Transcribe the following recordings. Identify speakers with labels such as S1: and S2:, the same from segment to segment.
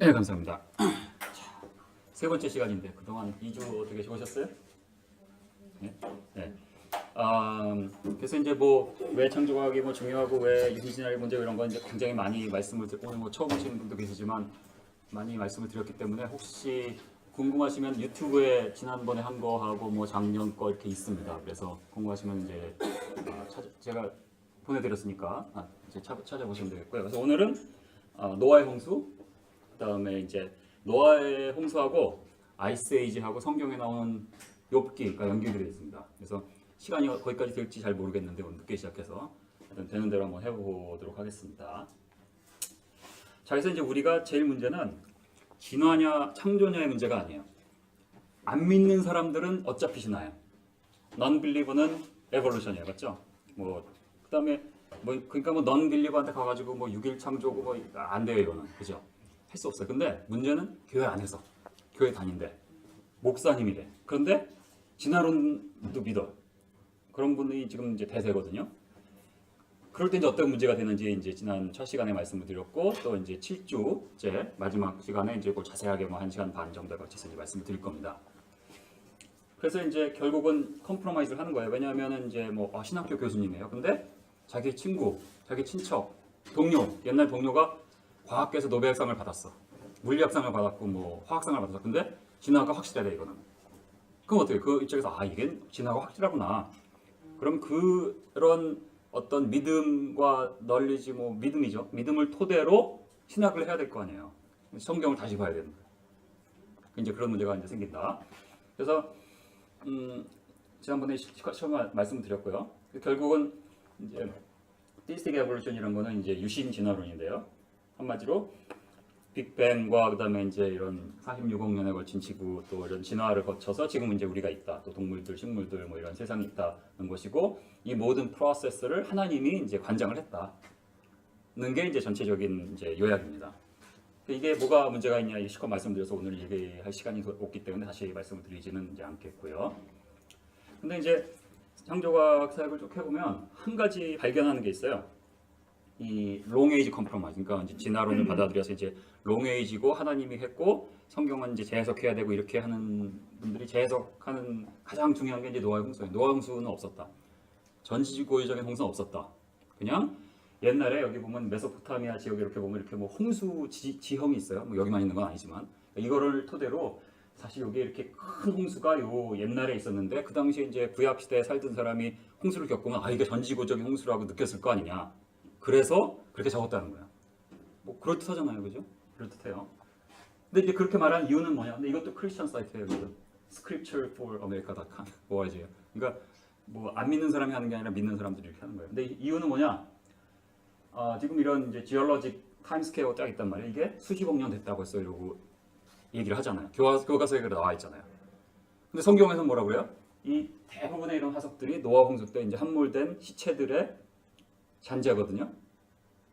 S1: 네, 감사합니다. 세 번째 시간인데 그동안 2주 어떻게 좋으셨어요? 네. 네. 그래서 이제 뭐 왜 창조과학이 뭐 중요하고 왜 유기진화의 문제 이런 건 이제 굉장히 많이 말씀을 오늘 뭐 처음 오시는 분도 계시지만 많이 말씀을 드렸기 때문에 혹시 궁금하시면 유튜브에 지난번에 한 거하고 뭐 작년 거 이렇게 있습니다. 그래서 궁금하시면 이제 제가 보내드렸으니까 이제 찾아보시면 되겠고요. 그래서 오늘은 노아의 홍수, 그다음에 이제 노아의 홍수하고 아이스 에이지하고 성경에 나오는 욥기가 연결되어 있습니다. 그래서 시간이 거기까지 될지 잘 모르겠는데 오늘 늦게 시작해서 되는 대로 한번 해보도록 하겠습니다. 자, 그래서 이제 우리가 제일 문제는 진화냐 창조냐의 문제가 아니에요. 안 믿는 사람들은 어차피 진화예요. non-believer는 evolution이에요, 맞죠? 뭐 그다음에 뭐 그러니까 뭐 non-believer한테 가가지고 뭐 6일 창조고 뭐 안 돼요, 이거는, 그죠? 할 수 없어요. 근데 문제는 교회 안에서 교회 다닌대 목사님이래. 그런데 진화론도 믿어. 그런 분이 지금 이제 대세거든요. 그럴 때 이제 어떤 문제가 되는지 이제 지난 첫 시간에 말씀을 드렸고 또 이제 7주째 마지막 시간에 이제 그 자세하게 뭐 1시간 반 정도에 걸쳐서 이제 말씀을 드릴 겁니다. 그래서 이제 결국은 컴프로마이즈를 하는 거예요. 왜냐하면은 이제 뭐 신학교 교수님이에요. 근데 자기 친구, 자기 친척, 동료, 옛날 동료가 과학계에서 노벨상을 받았어. 물리학상을 받았고 뭐 화학상을 받았어. 근데 진화가 확실하대, 이거는. 그럼 어떻게? 그 입장에서 이게 진화가 확실하구나. 그럼 그런 어떤 믿음과 널리지, 뭐 믿음이죠. 믿음을 토대로 신학을 해야 될 거 아니에요. 성경을 다시 봐야 되는 거예요. 이제 그런 문제가 이제 생긴다. 그래서 지난번에 처음 말씀드렸고요. 결국은 이제 theistic evolution 이런 거는 이제 유심 진화론인데요. 한마디로 빅뱅과 그다음에 이제 이런 46억 년에 걸친 지구 또 이런 진화를 거쳐서 지금 이제 우리가 있다. 또 동물들, 식물들 뭐 이런 세상이 있다는 것이고 이 모든 프로세스를 하나님이 이제 관장을 했다는 게 이제 전체적인 이제 요약입니다. 이게 뭐가 문제가 있냐 이 시컷 말씀드려서 오늘 얘기할 시간이 없기 때문에 다시 말씀을 드리지는 이제 않겠고요. 근데 이제 창조과학 사역을 쭉 해보면 한 가지 발견하는 게 있어요. 이 롱에이지 컴프로마이즈, 그러니까 이제 진화론을 받아들여서 이제 롱에이지고 하나님이 했고 성경은 이제 재해석해야 되고 이렇게 하는 분들이 재해석하는 가장 중요한 게 이제 노아의 홍수예요. 노아의 홍수는 없었다. 전지고유적인 홍수는 없었다. 그냥 옛날에 여기 보면 메소포타미아 지역에 이렇게 보면 이렇게 뭐 홍수 지형이 있어요. 뭐 여기만 있는 건 아니지만 이거를 토대로 사실 여기 이렇게 큰 홍수가 요 옛날에 있었는데 그 당시에 이제 구약 시대에 살던 사람이 홍수를 겪으면 이게 전지고적인 홍수라고 느꼈을 거 아니냐. 그래서 그렇게 적었다는 거야. 뭐 그럴듯하잖아요, 그죠? 그럴듯해요. 근데 이제 그렇게 말하는 이유는 뭐냐? 근데 이것도 크리스천 사이트예요, scriptureforamerica.com org예요. 그러니까 뭐 안 믿는 사람이 하는 게 아니라 믿는 사람들이 이렇게 하는 거예요. 근데 이유는 뭐냐? 지금 이런 이제 지올로직 타임스케어 딱 있단 말이에요. 이게 수십억 년 됐다고 해서 이러고 얘기를 하잖아요. 교과서에 그래 나와 있잖아요. 근데 성경에서는 뭐라고 그래요? 이 대부분의 이런 화석들이 노아 홍수 때 이제 함몰된 시체들의 잔재거든요.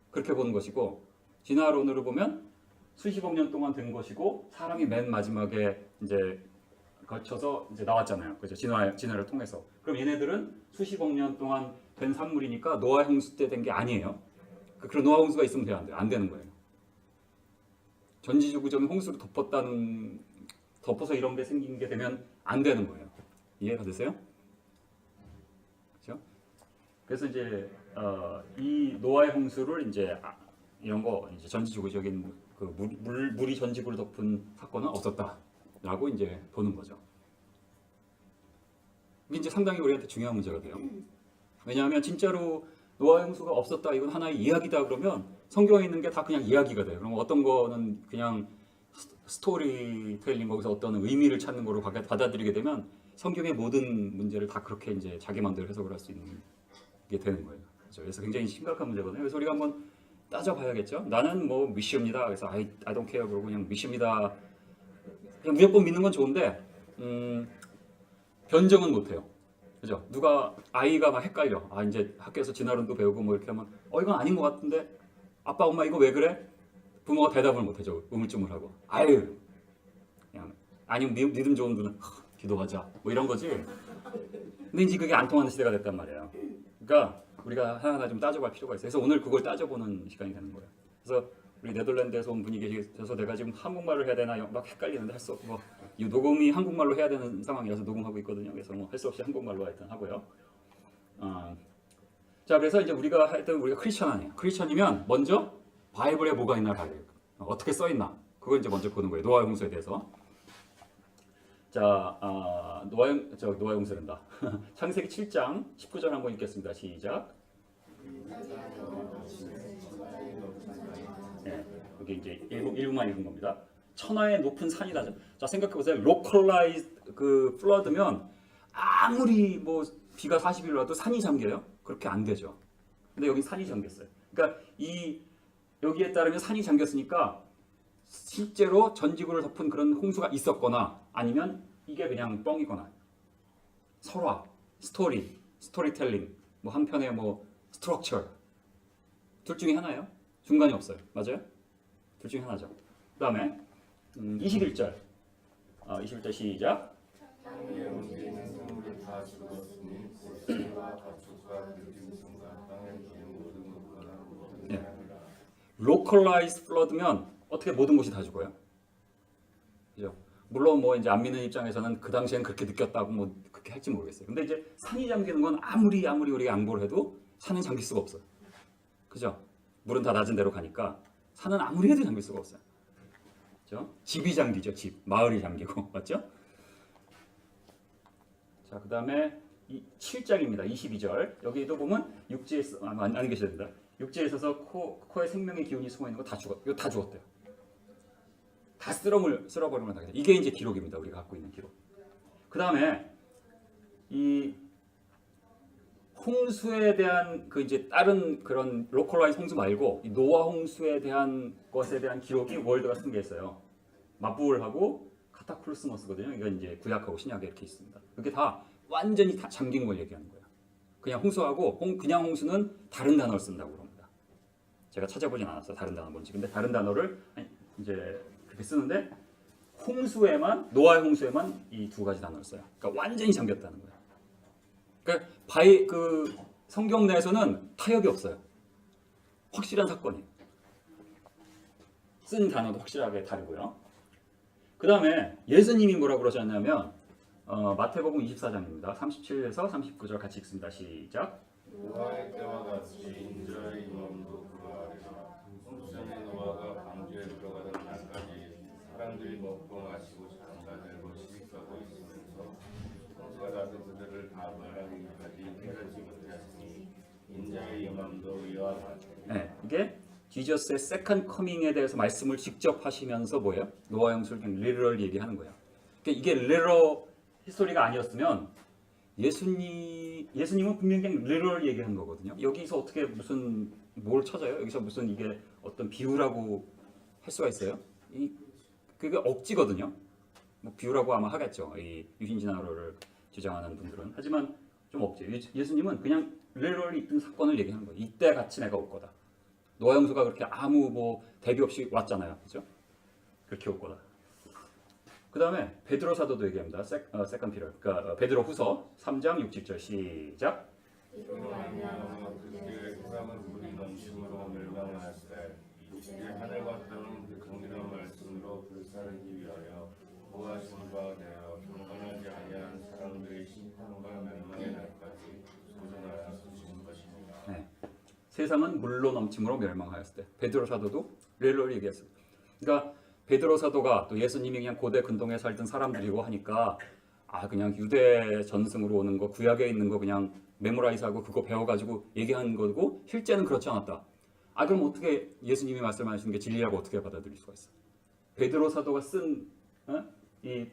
S1: 그렇게 보는 것이고 진화론으로 보면 수십억 년 동안 된 것이고 사람이 맨 마지막에 이제 거쳐서 이제 나왔잖아요. 그죠? 진화를 통해서. 그럼 얘네들은 수십억 년 동안 된 산물이니까 노아 홍수 때 된 게 아니에요. 그런 노아 홍수가 있으면 돼요, 안 돼요? 안 되는 거예요. 전지지구적인 홍수를 덮어서 이런 게 생긴 게 되면 안 되는 거예요. 이해가 되세요? 그렇죠? 그래서 이제 이 노아의 홍수를 이제 이런 거 이제 전지지구적인 그 물이 전지구를 덮은 사건은 없었다라고 이제 보는 거죠. 이게 이제 상당히 우리한테 중요한 문제가 돼요. 왜냐하면 진짜로 노아의 홍수가 없었다, 이건 하나의 이야기다 그러면 성경에 있는 게 다 그냥 이야기가 돼요. 그럼 어떤 거는 그냥 스토리텔링, 거기서 어떤 의미를 찾는 거로 받아들이게 되면 성경의 모든 문제를 다 그렇게 이제 자기 마음대로 해석을 할 수 있는 게 되는 거예요. 그렇죠? 그래서 굉장히 심각한 문제거든요. 그래서 우리가 한번 따져봐야겠죠. 나는 뭐 미시옵니다. 그래서 I don't care 그러고 그냥 미시옵니다. 그냥 무조건 믿는 건 좋은데 변정은 못해요. 그죠? 누가 아이가 막 헷갈려. 이제 학교에서 진화론도 배우고 뭐 이렇게 하면 이건 아닌 것 같은데 아빠 엄마 이거 왜 그래? 부모가 대답을 못해줘. 우물쭈물하고. 그냥 아니면 믿음 좋은 분은 기도하자. 뭐 이런 거지. 근데 이제 그게 안 통하는 시대가 됐단 말이에요. 그러니까 우리가 하나하나 좀 따져볼 필요가 있어요. 그래서 오늘 그걸 따져보는 시간이 되는 거예요. 그래서 우리 네덜란드에서 온 분이 계셔서 내가 지금 한국말로 해야 되나 막 헷갈리는데 할 수 없고 이 녹음이 한국말로 해야 되는 상황이라서 녹음하고 있거든요. 그래서 뭐 할 수 없이 한국말로 하여튼 하고요. 자, 그래서 이제 우리가 크리스천 아니에요. 크리스천이면 먼저 바이블에 뭐가 있나 봐야 돼요. 어떻게 써 있나. 그걸 이제 먼저 보는 거예요. 노아의 홍수에 대해서. 자, 노아의 홍수란다. 창세기 7장 19절 한번 읽겠습니다. 시작. 네, 여기 이제 일부만 읽은 겁니다. 천하의 높은 산이다. 자, 생각해 보세요. 로컬라이즈 그 플러드면 아무리 뭐 비가 40일 와도 산이 잠겨요? 그렇게 안 되죠. 근데 여기 산이 잠겼어요. 그러니까 여기에 따르면 산이 잠겼으니까 실제로 전 지구를 덮은 그런 홍수가 있었거나 아니면 이게 그냥 뻥이거나 설화, 스토리텔링, 뭐 한편의 뭐 스트럭처 둘 중에 하나예요. 중간이 없어요. 맞아요? 둘 중에 하나죠. 그 다음에 21절 21절 시작. 네. 로컬라이즈 플러드면 어떻게 모든 곳이 다 죽어요? 그죠? 물론 뭐 이제 안 믿는 입장에서는 그 당시엔 그렇게 느꼈다고 뭐 그렇게 할지 모르겠어요. 근데 이제 산이 잠기는 건 아무리 우리가 양보를 해도 산은 잠길 수가 없어요. 그죠? 물은 다 낮은 데로 가니까 산은 아무리 해도 잠길 수가 없어요. 그죠? 집이 잠기죠. 마을이 잠기고 맞죠? 자, 그 다음에 7장입니다. 22절. 여기도 보면 육지에 안 계셔야 된다. 육지에 있어서 코에 생명의 기운이 숨어 있는 거 다 이거 다 죽었대요. 다 쓸어버리면 다. 이게 이제 기록입니다. 우리가 갖고 있는 기록. 그 다음에 이 홍수에 대한 그 이제 다른 그런 로컬라이즈 홍수 말고 이 노아 홍수에 대한 것에 대한 기록이 월드가 쓴 게 있어요. 마부울하고 카타클로스머스거든요. 이건 이제 구약하고 신약에 이렇게 있습니다. 그게 다 완전히 다 잠긴 걸 얘기하는 거예요. 그냥 홍수하고 그냥 홍수는 다른 단어를 쓴다고 그럽니다. 제가 찾아보진 않았어요. 다른 단어 뭔지. 근데 다른 단어를 이제 그렇게 쓰는데 노아의 홍수에만 이 두 가지 단어를 써요. 그러니까 완전히 잠겼다는 거예요. 그러니까 그 성경 내에서는 타협이 없어요. 확실한 사건이에요. 쓴 단어도 확실하게 다르고요. 그 다음에 예수님이 뭐라고 그러셨냐면 마태복음 24장입니다. 37에서 39절 같이 읽습니다. 시작.
S2: 노아의 때와 같이 인자의 임함도 그러하리라. 전에 노아가 방주에 들어가던 날까지 사람들이 먹고 마시고 장가들고 시집가고 있으면서 홍수가 나서 그들을 다 멸하기까지 깨닫지 못하였으니 인자의 임함도 이와 같으리라.
S1: 네, 이게 지저스의 세컨드 커밍에 대해서 말씀을 직접 하시면서 뭐예요? 노아 형수를 그냥 리러럴 얘기하는 거예요. 그러니까 이게 리러럴 히스토리가 아니었으면 예수님은 분명히 그냥 리러럴 얘기한 거거든요. 여기서 어떻게 무슨 뭘 찾아요? 여기서 무슨 이게 어떤 비유라고 할 수가 있어요? 그게 억지거든요. 뭐 비유라고 아마 하겠죠. 이 유신진화론을 주장하는 분들은. 하지만 좀 억지. 예수님은 그냥 리러럴이 있던 사건을 얘기하는 거예요. 이때 같이 내가 올 거다. 노아 형수가 그렇게 아무 뭐 대비 없이 왔잖아요. 그죠? 그렇게 올 거다. 그 다음에 베드로 사도도 얘기합니다. 세컨 피터. 그러니까 베드로 후서 3장 6, 7절 시작.
S2: 이로 말미암아 그들의 사람은 물이 넘침으로 멸망하였을 이제 하늘과 땅은 그 긍휼한 말씀으로 불사르기 위하여 모아진 바 되어 경건하지 아니한 사람들의 심판과 멸망의 날까지 도전하여 쏘신 것입니다.
S1: 네. 세상은 물로 넘침으로 멸망하였을 때 베드로 사도도 렐로를 얘기했어요. 그러니까 베드로 사도가 또 예수님이 그냥 고대 근동에 살던 사람들이고 하니까 그냥 유대 전승으로 오는 거 구약에 있는 거 그냥 메모라이즈하고 그거 배워가지고 얘기하는 거고 실제는 그렇지 않았다. 그럼 어떻게 예수님이 말씀하시는 게 진리라고 어떻게 받아들일 수가 있어? 베드로 사도가 쓴 이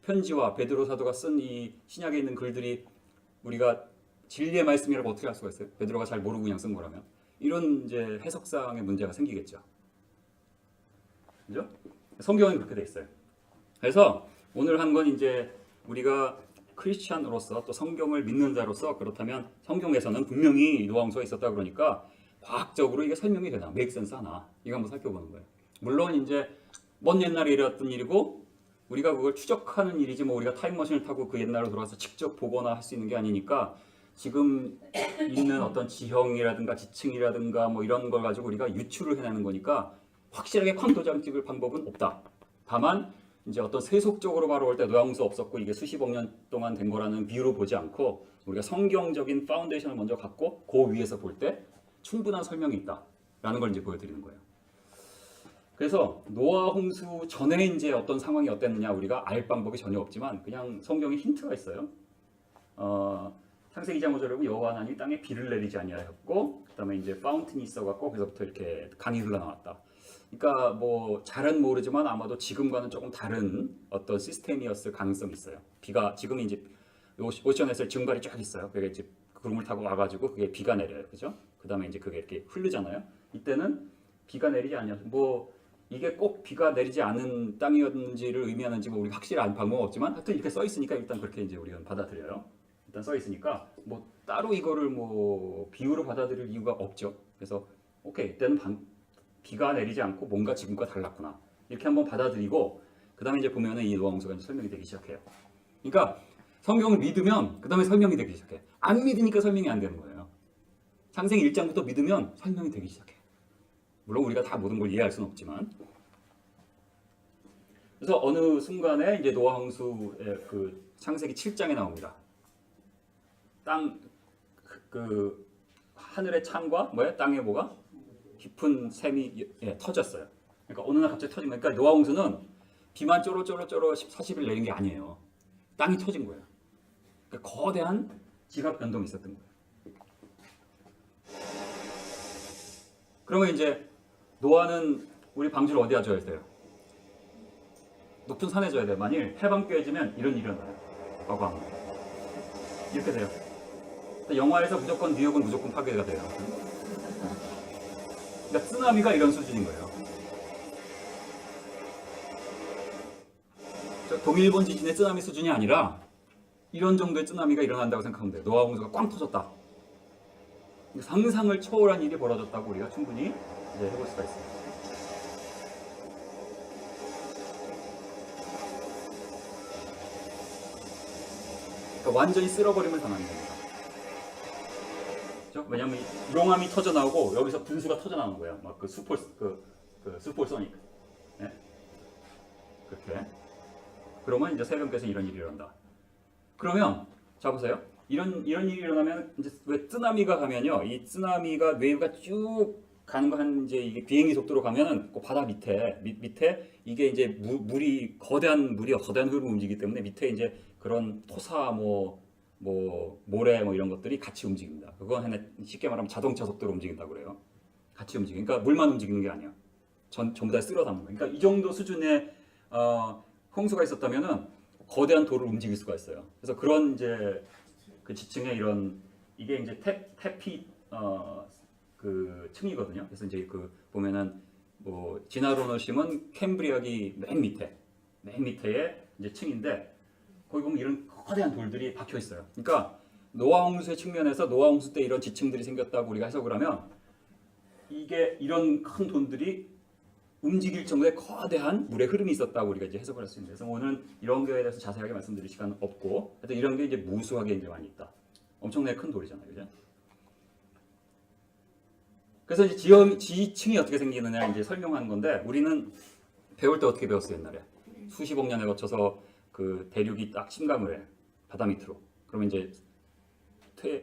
S1: 편지와 베드로 사도가 쓴 이 신약에 있는 글들이 우리가 진리의 말씀이라고 어떻게 할 수가 있어요? 베드로가 잘 모르고 그냥 쓴 거라면 이런 이제 해석상의 문제가 생기겠죠. 그죠? 성경은 그렇게 돼 있어요. 그래서 오늘 한 건 이제 우리가 크리스찬으로서 또 성경을 믿는 자로서 그렇다면 성경에서는 분명히 노아 홍수가 있었다 그러니까 과학적으로 이게 설명이 되나, 메이크 센스 하나 이거 한번 살펴보는 거예요. 물론 이제 먼 옛날에 일어났던 일이고 우리가 그걸 추적하는 일이지 뭐 우리가 타임머신을 타고 그 옛날로 돌아가서 직접 보거나 할 수 있는 게 아니니까 지금 있는 어떤 지형이라든가 지층이라든가 뭐 이런 걸 가지고 우리가 유추를 해내는 거니까 확실하게 쾅도장 찍을 방법은 없다. 다만 이제 어떤 세속적으로 바로 올 때 노화홍수 없었고 이게 수십억 년 동안 된 거라는 비유로 보지 않고 우리가 성경적인 파운데이션을 먼저 갖고 그 위에서 볼 때 충분한 설명이 있다라는 걸 이제 보여드리는 거예요. 그래서 노아 홍수 전에 이제 어떤 상황이 어땠느냐 우리가 알 방법이 전혀 없지만 그냥 성경에 힌트가 있어요. 창세기 2장 5절에 보면 여호와 하나님이 땅에 비를 내리지 아니하였고 그다음에 이제 파운틴이 있어갖고 그래서부터 이렇게 강이 흘러나왔다. 그러니까 뭐 잘은 모르지만 아마도 지금과는 조금 다른 어떤 시스템이었을 가능성이 있어요. 비가 지금 이제 오션에서 증발이 쫙 있어요. 그게 이제 구름을 타고 와가지고 그게 비가 내려요, 그죠? 그다음에 이제 그게 이렇게 흐르잖아요. 이때는 비가 내리지 않냐, 뭐 이게 꼭 비가 내리지 않은 땅이었는지를 의미하는지 뭐 우리 확실히 알 방법은 없지만 하여튼 이렇게 써 있으니까 일단 그렇게 이제 우리는 받아들여요. 일단 써 있으니까 뭐 따로 이거를 뭐 비유로 받아들일 이유가 없죠. 그래서 오케이 이때는 비가 내리지 않고 뭔가 지금과 달랐구나 이렇게 한번 받아들이고 그 다음에 이제 보면은 이 노아 홍수가 설명이 되기 시작해요. 그러니까 성경을 믿으면 그 다음에 설명이 되기 시작해. 안 믿으니까 설명이 안 되는 거예요. 창세기 1장부터 믿으면 설명이 되기 시작해. 물론 우리가 다 모든 걸 이해할 수는 없지만. 그래서 어느 순간에 이제 노아 홍수의 그 창세기 7장에 나옵니다. 땅 그 하늘의 창과 뭐야 땅에 뭐가 깊은 샘이 터졌어요. 그러니까 어느 날 갑자기 터진 거예요. 그러니까 노아 홍수는 비만 쪼로쪼로 40일 내린 게 아니에요. 땅이 터진 거예요. 그러니까 거대한 지각 변동이 있었던 거예요. 그러면 이제 노아는 우리 방주를 어디다 줘야 돼요? 높은 산에 줘야 돼요. 만일 해방 깨지면 이런 일이 일어나요. 과거함. 이렇게 돼요. 영화에서 무조건 뉴욕은 무조건 파괴가 돼요. 그러니까 쓰나미가 이런 수준인 거예요. 동일본 지진의 쓰나미 수준이 아니라 이런 정도의 쓰나미가 일어난다고 생각하면 돼요. 노아 홍수가 꽝 터졌다. 상상을 초월한 일이 벌어졌다고 우리가 충분히 이제 해볼 수가 있어요. 그러니까 완전히 쓸어버림을 당하는 겁니다. 그렇죠? 왜냐하면 용암이 터져 나오고 여기서 분수가 터져 나오는 거예요. 막 그 슈퍼소닉. 네? 그렇게. 그러면 이제 새벽에서 이런 일이 일어난다. 그러면 자 보세요. 이런 일이 일어나면 이제 왜 쓰나미가 가면요. 이 쓰나미가 웨이브가 쭉 가는 거 한 이제 이게 비행기 속도로 가면은 그 바다 밑에 이게 이제 물이 거대한 흐름을 움직이기 때문에 밑에 이제 그런 토사 모래 이런 것들이 같이 움직입니다. 그건 쉽게 말하면 자동차 속도로 움직인다고 그래요. 같이 움직이니까 그러니까 물만 움직이는 게 아니야. 전부 다 쓸어 담는 거예요. 그러니까 이 정도 수준의 홍수가 있었다면은 거대한 돌을 움직일 수가 있어요. 그래서 그런 이제 그 지층에 이런 이게 이제 태피 그 층이거든요. 그래서 이제 그 보면은 뭐 지나로너심은 캠브리아기 맨 밑에의 이제 층인데 거기 보면 이런 거대한 돌들이 박혀 있어요. 그러니까 노아 홍수의 측면에서 노아 홍수 때 이런 지층들이 생겼다고 우리가 해석을 하면 이게 이런 큰 돌들이 움직일 정도의 거대한 물의 흐름이 있었다고 우리가 이제 해석을 할 수 있는데, 그래서 오늘은 이런 거에 대해서 자세하게 말씀드릴 시간은 없고, 하여튼 이런 게 이제 무수하게 이제 많이 있다. 엄청나게 큰 돌이잖아요, 그죠? 그래서 이제 지층이 어떻게 생기느냐 이제 설명하는 건데, 우리는 배울 때 어떻게 배웠어요 옛날에? 수십억 년에 거쳐서 그 대륙이 딱 침감을 해 바다 밑으로. 그러면 이제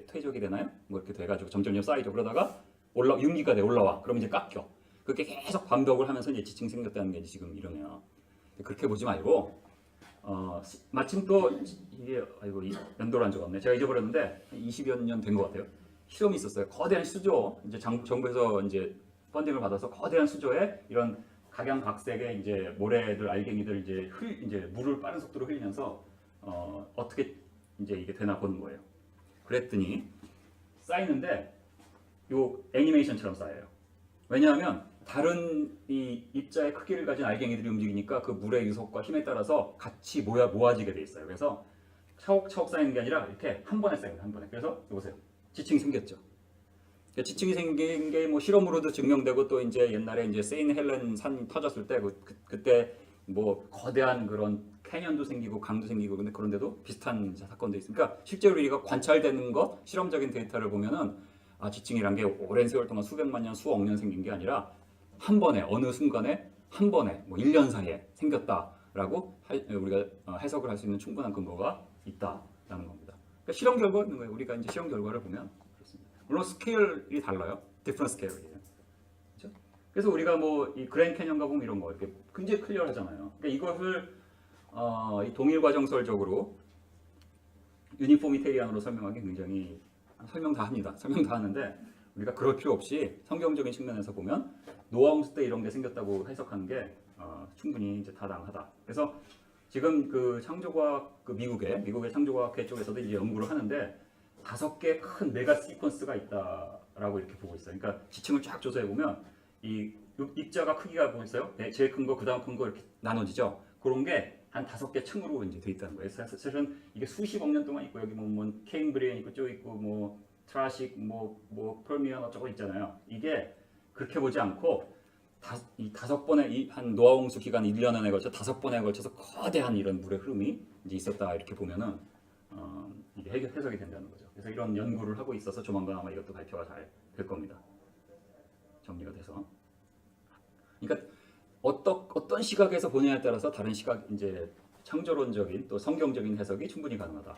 S1: 퇴적이 되나요? 뭐 이렇게 돼가지고 점점 쌓이죠. 그러다가 융기가 돼 올라와. 그러면 이제 깎여. 그렇게 계속 반복을 하면서 이제 지층이 생겼다는 게 지금 이러네요. 그렇게 보지 말고 마침 또 이게 연도를 안 적었네. 제가 잊어버렸는데 20여 년 된 것 같아요. 실험이 있었어요. 거대한 수조 이제 정부에서 이제 펀딩을 받아서 거대한 수조에 이런 각양각색의 이제 모래들 알갱이들 이제 물을 빠른 속도로 흘리면서 어떻게 이제 이게 되나 보는 거예요. 그랬더니 쌓이는데 요 애니메이션처럼 쌓여요. 왜냐하면 다른 이 입자의 크기를 가진 알갱이들이 움직이니까 그 물의 유속과 힘에 따라서 같이 모아지게 돼 있어요. 그래서 차곡차곡 쌓이는 게 아니라 이렇게 한 번에 쌓입니다. 한 번에. 그래서 보세요. 지층이 생겼죠. 지층이 생긴 게 뭐 실험으로도 증명되고, 또 이제 옛날에 이제 세인 헬렌 산 터졌을 때 그때 뭐 거대한 그런 캐년도 생기고 강도 생기고 근데 그런데도 비슷한 사건도 있으니까 실제로 우리가 관찰되는 것, 실험적인 데이터를 보면은 지층이란 게 오랜 세월 동안 수백만 년, 수억 년 생긴 게 아니라 한 번에 어느 순간에 한 번에 뭐 1년 사이에 생겼다라고 우리가 해석을 할 수 있는 충분한 근거가 있다라는 겁니다. 그러니까 실험 결과 있는 거예요. 우리가 이제 실험 결과를 보면 그렇습니다. 물론 스케일이 달라요. 디퍼런트 스케일이에요. 그렇죠? 그래서 우리가 뭐 이 그랜드 캐년 가보면 이런 거 이렇게 굉장히 클리어하잖아요. 그러니까 이것을 이 동일 과정설적으로 유니포미테리안으로 설명하기 굉장히 설명 다 합니다. 설명 다 하는데 우리가 그럴 필요 없이 성경적인 측면에서 보면 노아 홍수 때 이런 게 생겼다고 해석하는 게 충분히 이제 타당하다. 그래서 지금 그 창조과학 그 미국의 창조과학회 쪽에서도 이제 연구를 하는데 5개 큰 메가 시퀀스가 있다라고 이렇게 보고 있어요. 그러니까 지층을 쫙 조사해 보면 이 입자가 크기가 보이세요? 네, 제일 큰 거, 그다음 큰 거 이렇게 나눠지죠. 그런 게 한 5개 층으로 이제 돼 있다는 거예요. 사실은 이게 수십억 년 동안 있고 여기 뭐 케임브리안 있고 쭉 있고 뭐 트라식 뭐 펄미언 어쩌고 있잖아요. 이게 그렇게 보지 않고 이 5번의 한 노아 홍수 기간 1년 안에 걸쳐 5번에 걸쳐서 거대한 이런 물의 흐름이 이제 있었다 이렇게 보면은 이게 해석이 된다는 거죠. 그래서 이런 연구를 하고 있어서 조만간 아마 이것도 발표가 잘 될 겁니다. 정리가 돼서. 그러니까 어떤 시각에서 보느냐에 따라서 다른 시각 이제 창조론적인 또 성경적인 해석이 충분히 가능하다.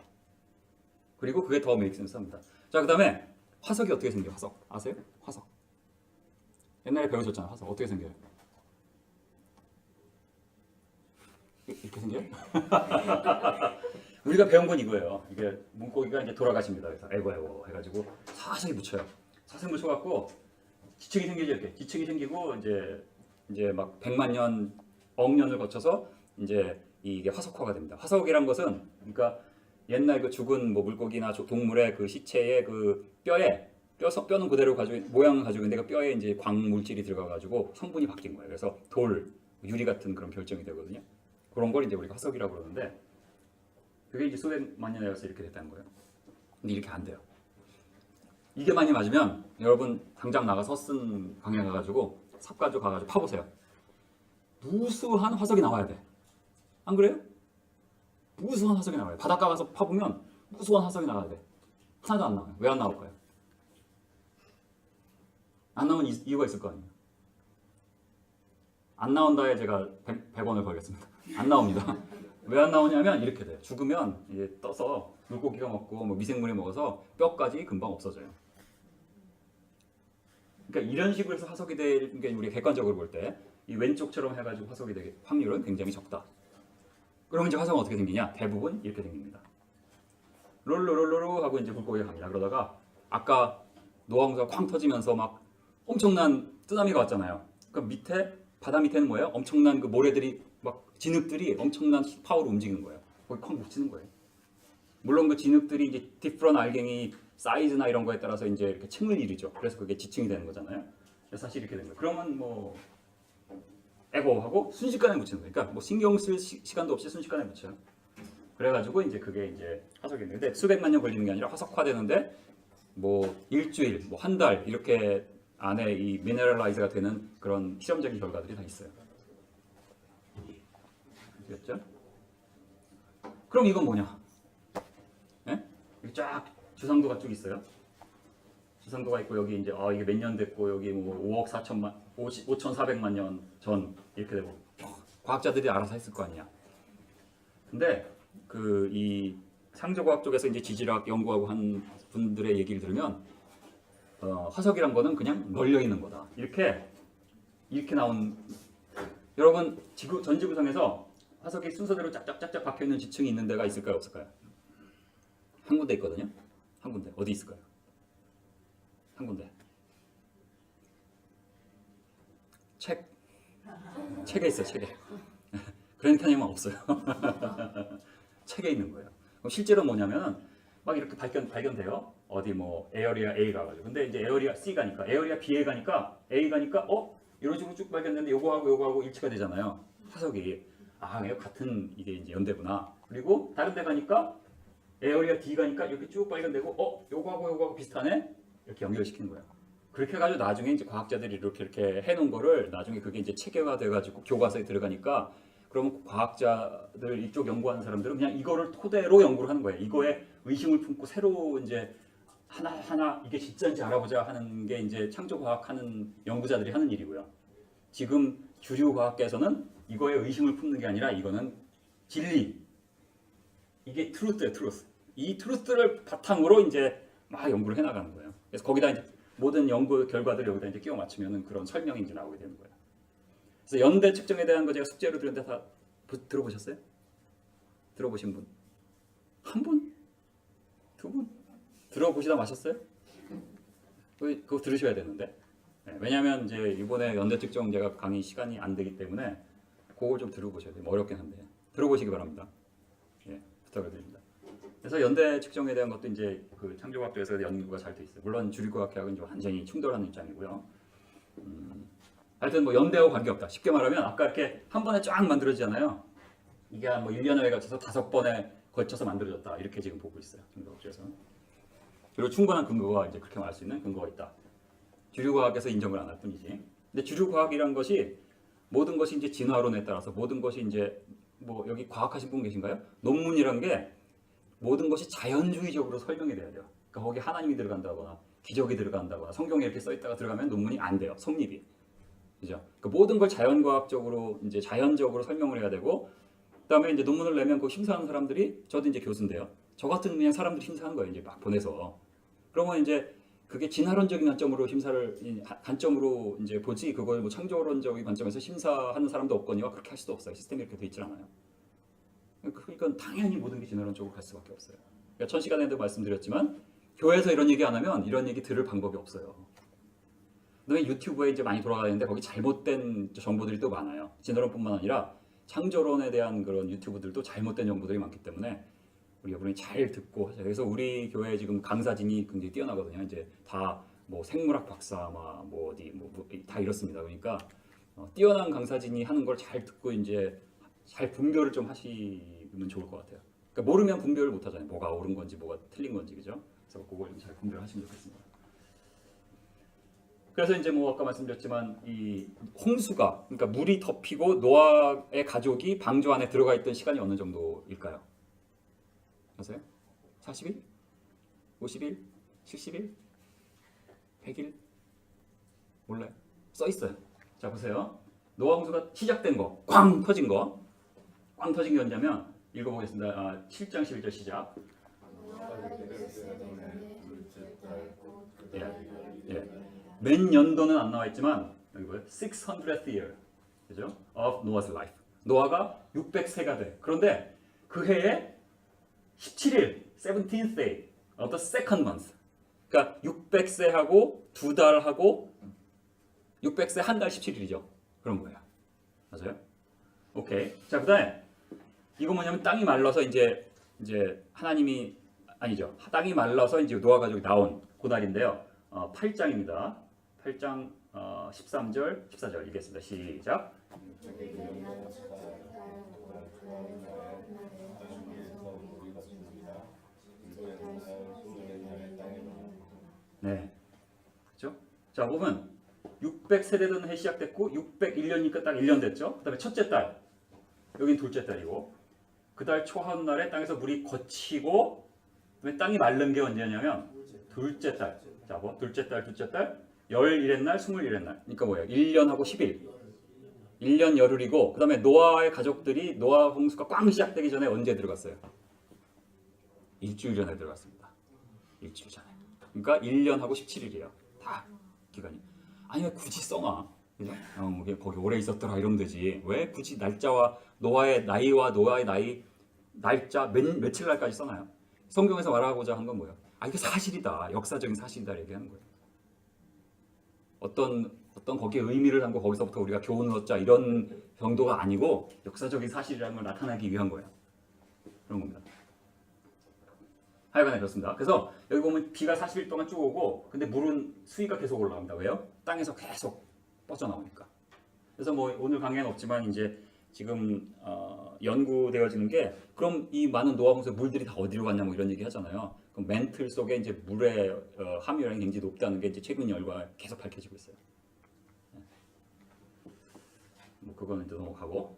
S1: 그리고 그게 더 메이크 센스합니다. 자, 그다음에 화석이 어떻게 생겨요? 화석 아세요? 화석. 옛날에 배우셨잖아요. 화석 어떻게 생겨요? 이렇게 생겨요? 우리가 배운 건 이거예요. 이게 물고기가 이제 돌아가십니다. 그래서 에고 해가지고 서서히 묻혀요. 서서히 묻혀갖고 지층이 생기죠. 이렇게 지층이 생기고 이제 막 100만 년, 억 년을 거쳐서 이제 이게 화석화가 됩니다. 화석이란 것은 그러니까 옛날 그 죽은 뭐 물고기나 동물의 그 시체의 그 뼈는 그대로 가지고 모양을 가지고 있는데 그 뼈에 이제 광 물질이 들어가 가지고 성분이 바뀐 거예요. 그래서 돌, 유리 같은 그런 결정이 되거든요. 그런 걸 이제 우리가 화석이라고 그러는데 그게 이제 수백만 년에 걸쳐서 이렇게 됐다는 거예요. 근데 이렇게 안 돼요. 이게 많이 맞으면 여러분 당장 나가서 허슨 강에 가가지고 삽 가지고 가가지고 파보세요. 무수한 화석이 나와야 돼. 안 그래요? 무수한 화석이 나와요. 바닷가 가서 파보면 무수한 화석이 나와야 돼. 하나도 안 나와요. 왜 안 나올까요? 안 나오는 이유가 있을 거 아니에요. 안 나온다에 제가 100원을 걸겠습니다. 안 나옵니다. 왜 안 나오냐면 이렇게 돼요. 죽으면 이제 떠서 물고기가 먹고 뭐 미생물이 먹어서 뼈까지 금방 없어져요. 그러니까 이런 식으로 해서 화석이 되는 게 우리가 객관적으로 볼 때 이 왼쪽처럼 해가지고 화석이 될 확률은 굉장히 적다. 그러면 이제 화석은 어떻게 생기냐? 대부분 이렇게 생깁니다. 롤로롤로로 하고 이제 물고기가 갑니다. 그러다가 아까 노아 홍수가 쾅 터지면서 막 엄청난 쓰나미가 왔잖아요. 그 밑에 바다 밑에는 뭐예요? 엄청난 그 모래들이 막 진흙들이 엄청난 파워로 움직이는 거예요. 거기 쾅 묻히는 거예요. 물론 그 진흙들이 이제 디프런 알갱이 사이즈나 이런 거에 따라서 이제 이렇게 층을 이루죠. 그래서 그게 지층이 되는 거잖아요. 그래서 사실 이렇게 된 거예요. 그러면 뭐 에고 하고 순식간에 묻히는 거예요. 그러니까 뭐 신경 쓸 시간도 없이 순식간에 묻혀요. 그래가지고 이제 그게 이제 화석인데, 근데 수백만 년 걸리는 게 아니라 화석화되는데 뭐 일주일, 뭐 한 달 이렇게 안에 이 미네랄라이즈가 되는 그런 실험적인 결과들이 다 있어요. 아시겠죠? 그럼 이건 뭐냐? 예? 여기 쫙 주상도가 쭉 있어요. 주상도가 있고 여기 이제 이게 몇 년 됐고 여기 뭐 5억 5,400만 년 전 이렇게 되고 과학자들이 알아서 했을 거 아니야. 근데 그 이 상조과학 쪽에서 이제 지질학 연구하고 한 분들의 얘기를 들으면 화석이란 거는 그냥 널려 있는 거다. 이렇게 나온 여러분 전 지구상에서 화석이 순서대로 짝짝짝짝 박혀 있는 지층이 있는 데가 있을까요, 없을까요? 한 군데 있거든요. 한 군데 어디 있을까요? 한 군데. 책에 있어요. 책에. 그랜드 캐니언은 없어요. 책에 있는 거예요. 그럼 실제로 뭐냐면 막 이렇게 발견돼요. 어디 뭐 에어리아 A 가가지고. 근데 이제 에어리아 C 가니까 에어리아 B에 가니까 A 가니까 이런 식으로 쭉 발견됐는데 요거하고 요거하고 일치가 되잖아요. 화석이 이거 같은 이게 이제 연대구나. 그리고 다른 데 가니까 에어리아 D 가니까 이렇게 쭉 발견되고 요거하고 요거하고 비슷하네. 이렇게 연결시키는 거예요. 그렇게 해가지고 나중에 이제 과학자들이 이렇게 해놓은 거를 나중에 그게 이제 체계화 돼가지고 교과서에 들어가니까 그러면 과학자들 이쪽 연구하는 사람들은 그냥 이거를 토대로 연구를 하는 거예요. 이거에 의심을 품고 새로 이제 하나하나 이게 진짜인지 알아보자 하는 게 이제 창조과학 하는 연구자들이 하는 일이고요. 지금 주류 과학계에서는 이거에 의심을 품는 게 아니라 이거는 진리. 이게 트루스예요, 트루스. 이 트루스를 바탕으로 이제 막 연구를 해나가는 거예요. 그래서 거기다 이제 모든 연구 결과들을 여기다 이제 끼워 맞추면은 그런 설명이 이제 나오게 되는 거예요. 그래서 연대 측정에 대한 거 제가 숙제로 드렸는데 다 들어보셨어요? 들어보신 분? 한 분? 두 분? 들어보시다 마셨어요? 그거 들으셔야 되는데. 네, 왜냐하면 이제 이번에 연대 측정 제가 강의 시간이 안 되기 때문에 그걸 좀 들어보셔야 돼요. 어렵긴 한데 들어보시기 바랍니다. 예, 부탁을 드립니다. 그래서 연대 측정에 대한 것도 이제 그 창조과학에서 연구가 잘 돼 있어요. 물론 주류과학하고는 이제 완전히 충돌하는 입장이고요. 하여튼 뭐 연대하고 관계없다. 쉽게 말하면 아까 이렇게 한 번에 쫙 만들어지잖아요. 이게 한 뭐 1년에 걸쳐서 5번에 걸쳐서 만들어졌다. 이렇게 지금 보고 있어요. 창조과학에서. 그리고 충분한 근거가 이제 그렇게 말할 수 있는 근거가 있다. 주류과학에서 인정을 안 할 뿐이지. 근데 주류과학이란 것이 모든 것이 이제 진화론에 따라서 모든 것이 이제 뭐 여기 과학하신 분 계신가요? 논문이란 게 모든 것이 자연주의적으로 설명이 돼야 돼요. 그러니까 거기 하나님이 들어간다거나 기적이 들어간다거나 성경에 이렇게 써 있다가 들어가면 논문이 안 돼요. 성립이. 그죠? 그러니까 모든 걸 자연과학적으로 이제 자연적으로 설명을 해야 되고 그다음에 이제 논문을 내면 그 심사하는 사람들이 저도 이제 교수인데요. 저 같은 그냥 사람들이 심사한 거예요. 이제 막 보내서. 그러면 이제 그게 진화론적인 관점으로 이제 보지 그걸 뭐 창조론적인 관점에서 심사하는 사람도 없거니와 그렇게 할 수도 없어요. 시스템이 이렇게 돼 있질 않아요. 그러니까 당연히 모든 게 진화론적으로 갈 수밖에 없어요. 그러니까 전 시간에도 말씀드렸지만 교회에서 이런 얘기 안 하면 이런 얘기 들을 방법이 없어요. 그다음에 유튜브에 이제 많이 돌아가는데 거기 잘못된 정보들이 또 많아요. 진화론뿐만 아니라 창조론에 대한 그런 유튜브들도 잘못된 정보들이 많기 때문에 우리 여러분이 잘 듣고 하세요. 그래서 우리 교회 지금 강사진이 굉장히 뛰어나거든요. 이제 다 뭐 생물학 박사, 뭐 어디 다 이렇습니다. 그러니까 뛰어난 강사진이 하는 걸 잘 듣고 이제 잘 분별을 좀 하시면 좋을 것 같아요. 그러니까 모르면 분별을 못 하잖아요. 뭐가 옳은 건지 뭐가 틀린 건지 그죠? 그래서 그걸 좀 잘 분별하시면 좋겠습니다. 그래서 이제 뭐 아까 말씀드렸지만 이 홍수가 그러니까 물이 덮이고 노아의 가족이 방주 안에 들어가 있던 시간이 어느 정도일까요? 아세요? 40일? 50일? 70일? 100일? 몰라요. 써 있어요. 자 보세요. 노아 홍수가 시작된 거, 꽝 터진 거. 꽝 터진 게 언제냐면 읽어보겠습니다. 7장 11절 시작. 예. 몇 년도는 안 나와 있지만 여기 보여요. 600th year. 그죠? of Noah's life. 노아가 600세가 돼. 그런데 그 해에 17일, 17th day of the second month. 그러니까 600세하고 2달하고 600세 한 달 17일이죠. 그런 거예요. 맞아요? 오케이. 자, 그다음에 이거 뭐냐면 땅이 말라서 이제 하나님이 아니죠. 땅이 말라서 이제 노아 가족이 나온 그날인데요. 8장입니다. 8장 13절, 14절 읽겠습니다. 시작. 네. 그렇죠? 자, 보면 600세대던 해 시작됐고 601년이니까 딱 1년 됐죠. 그다음에 첫째 달. 여긴 둘째 달이고. 그달 초한 날에 땅에서 물이 거치고 그다음에 땅이 마른 게 언제냐면 둘째 달. 자, 뭐 둘째 달, 열일의 날, 21의 날. 그러니까 뭐예요? 1년하고 10일. 1년 열흘이고 그다음에 노아의 가족들이 노아 홍수가 꽝 시작되기 전에 언제 들어갔어요? 일주일 전에 들어갔습니다. 일주일 전에. 그러니까 1년하고 17일이에요. 다 기간이. 아니 왜 굳이 써놔? 그죠? 거기 오래 있었더라 이러면 되지. 왜 굳이 날짜와 노아의 나이 날짜 며칠 날까지 써놔요? 성경에서 말하고자 한 건 뭐예요? 아 이게 사실이다. 역사적인 사실이다 얘기하는 거예요. 어떤 거기에 의미를 담고 거기서부터 우리가 교훈을 얻자 이런 정도가 아니고 역사적인 사실이라는 걸 나타내기 위한 거예요. 그런 겁니다. 하여간에 그렇습니다. 그래서 여기 보면 비가 40일 동안 쭉 오고 근데 물은 수위가 계속 올라갑니다. 왜요? 땅에서 계속 뻗어나오니까. 그래서 뭐 오늘 강의는 없지만 이제 지금 연구되어지는 게 그럼 이 많은 노아 홍수의 물들이 다 어디로 갔냐 뭐 이런 얘기 하잖아요. 그럼 멘틀 속에 이제 물의 함유량이 굉장히 높다는 게 이제 최근 열과 계속 밝혀지고 있어요. 뭐 그거는 이제 넘어가고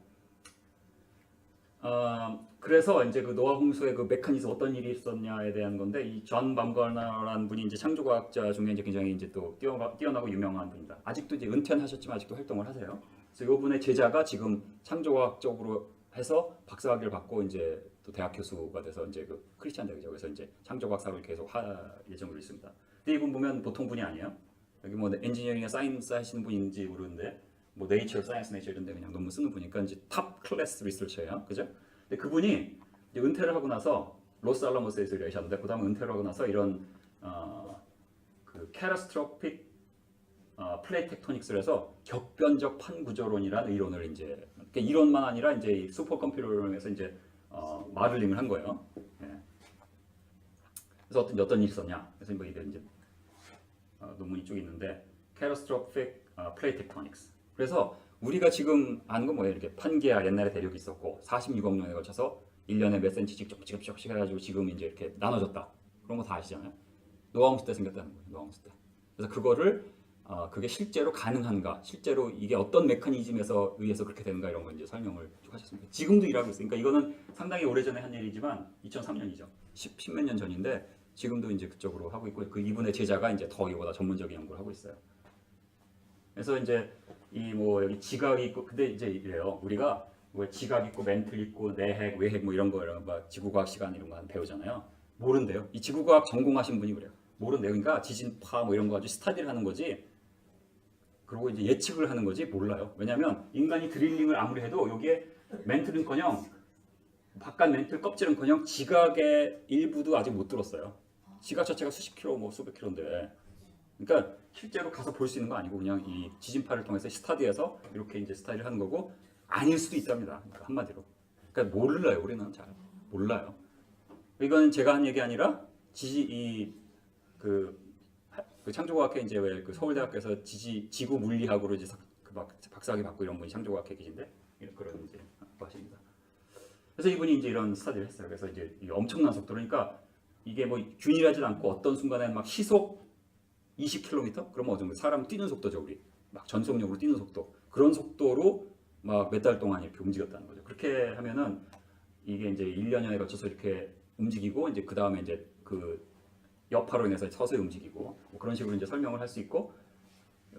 S1: 그래서 이제 그 노아 홍수의 그 메커니즘 어떤 일이 있었냐에 대한 건데 이 존 밤거너라는 분이 이제 창조과학자 중에 이제 굉장히 이제 또 뛰어나고 유명한 분입니다. 아직도 이제 은퇴는 하셨지만 아직도 활동을 하세요. 그래서 이분의 제자가 지금 창조과학적으로 해서 박사학위를 받고 이제 또 대학 교수가 돼서 이제 그 크리스찬 대학이죠. 그래서 이제 창조과학 사업을 계속 할 예정으로 있습니다. 근데 이분 보면 보통 분이 아니에요. 여기 뭐 엔지니어링이나 사이언스 하시는 분인지 모르는데 뭐 네이처, 사이언스 네이처 이런 데 그냥 논문 쓰는 분이니까 이제 탑 클래스 리서처예요. 그죠? 근데 그분이 이제 은퇴를 하고 나서 로스알라모스에서 일하셨는데 그다음에 은퇴를 하고 나서 이런 그 캐타스트로픽 플레이트 텍토닉스를 해서 격변적 판 구조론이라는 이론을 이제 그러니까 이론만 아니라 이제 이 슈퍼컴퓨터를 해서 이제 마들링을 한 거예요. 예. 그래서 어떤 일이 있었냐? 그래서 뭐 이게 이제 논문이 쭉 있는데 캐타스트로픽 플레이트 텍토닉스. 그래서 우리가 지금 아는 건 뭐예요? 이렇게 판게아 옛날에 대륙이 있었고 46억 년에 걸쳐서 1년에 몇 센치씩 조금씩 해가지고 지금 이제 이렇게 나눠졌다. 그런 거 다 아시잖아요. 노아 홍수 때 생겼다는 거예요. 노아 홍수 때. 그래서 그거를 그게 실제로 가능한가? 실제로 이게 어떤 메커니즘에서 의해서 그렇게 되는가 이런 걸 이제 설명을 쭉 하셨습니다. 지금도 일하고 있어요. 그러니까 이거는 상당히 오래전에 한 일이지만 2003년이죠. 10몇 년 전인데 지금도 이제 그쪽으로 하고 있고 그 이분의 제자가 이제 더 이보다 전문적인 연구를 하고 있어요. 그래서 이제 이 뭐 여기 지각이 있고 근데 이제 이래요. 우리가 뭐 지각 있고 멘틀 있고 내핵, 외핵 뭐 이런 거 막 지구과학 시간 이런 거 배우잖아요. 모른대요. 이 지구과학 전공하신 분이 그래요. 모른대요. 그러니까 지진파 뭐 이런 거 가지고 스타디를 하는 거지. 그리고 이제 예측을 하는 거지 몰라요. 왜냐하면 인간이 드릴링을 아무리 해도 여기에 멘틀은커녕 바깥 멘틀 껍질은커녕 지각의 일부도 아직 못 들었어요. 지각 자체가 수십 킬로 뭐 수백 킬로인데. 그러니까 실제로 가서 볼 수 있는 거 아니고 그냥 이 지진파를 통해서 스타디에서 이렇게 이제 스타디를 하는 거고 아닐 수도 있답니다. 그러니까 한마디로. 그러니까 몰라요. 우리는 잘 몰라요. 이건 제가 한 얘기 아니라 그 창조과학회 이제 왜 그 서울대학교에서 지구 물리학으로 이제 그 박사학위 받고 이런 분이 창조과학회 계신데 그런 이제 하십니다. 그래서 이분이 이제 이런 스타디를 했어요. 그래서 이제 엄청난 속도 그러니까 이게 뭐 균일하지 않고 어떤 순간에 막 시속 20km? 그러면 어느 정도 사람 뛰는 속도죠 우리 막 전속력으로 뛰는 속도 그런 속도로 막 몇 달 동안 이렇게 움직였다는 거죠. 그렇게 하면은 이게 이제 1년여에 걸쳐서 이렇게 움직이고 이제 그 다음에 이제 그 여파로 인해서 서서히 움직이고 뭐 그런 식으로 이제 설명을 할 수 있고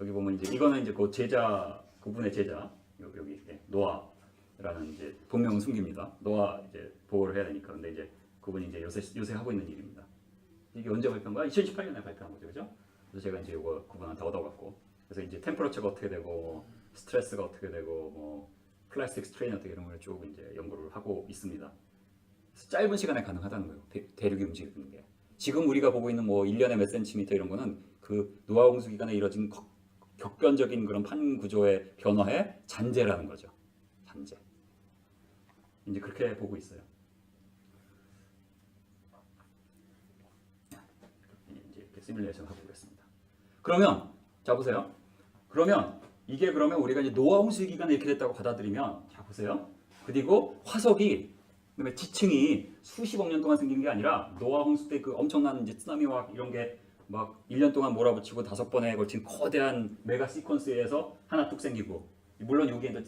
S1: 여기 보면 이제 이거는 이제 그 제자 그분의 제자 여기 노아라는 이제 본명은 숨깁니다. 노아 이제 보호를 해야 되니까 근데 이제 그분이 이제 요새 하고 있는 일입니다. 이게 언제 발표한 거야? 2018년에 발표한 거죠, 그죠? 그래서 제가 이제 이거 그분한테 얻어갖고 그래서 이제 템퍼러처가 어떻게 되고 스트레스가 어떻게 되고 뭐 플라스틱 스트레인 어떻게 이런 걸 쭉 이제 연구를 하고 있습니다. 짧은 시간에 가능하다는 거예요. 대륙이 움직이는 게. 지금 우리가 보고 있는 뭐 1년에 몇 센티미터 이런 거는 그 노아 홍수 기간에 이뤄진 격변적인 그런 판 구조의 변화의 잔재라는 거죠. 잔재. 이제 그렇게 보고 있어요. 이제 이렇게 시뮬레이션 하고 그랬습니다. 그러면 자 보세요. 그러면 이게 그러면 우리가 이제 노아 홍수 기간에 이렇게 됐다고 받아들이면 자 보세요. 그리고 화석이 그다음에 지층이 수십억 년 동안 생긴 게 아니라 노아 홍수 때 그 엄청난 이제 쓰나미와 이런 게 막 1년 동안 몰아붙이고 5번에 걸친 거대한 메가 시퀀스에서 하나 뚝 생기고 물론 여기에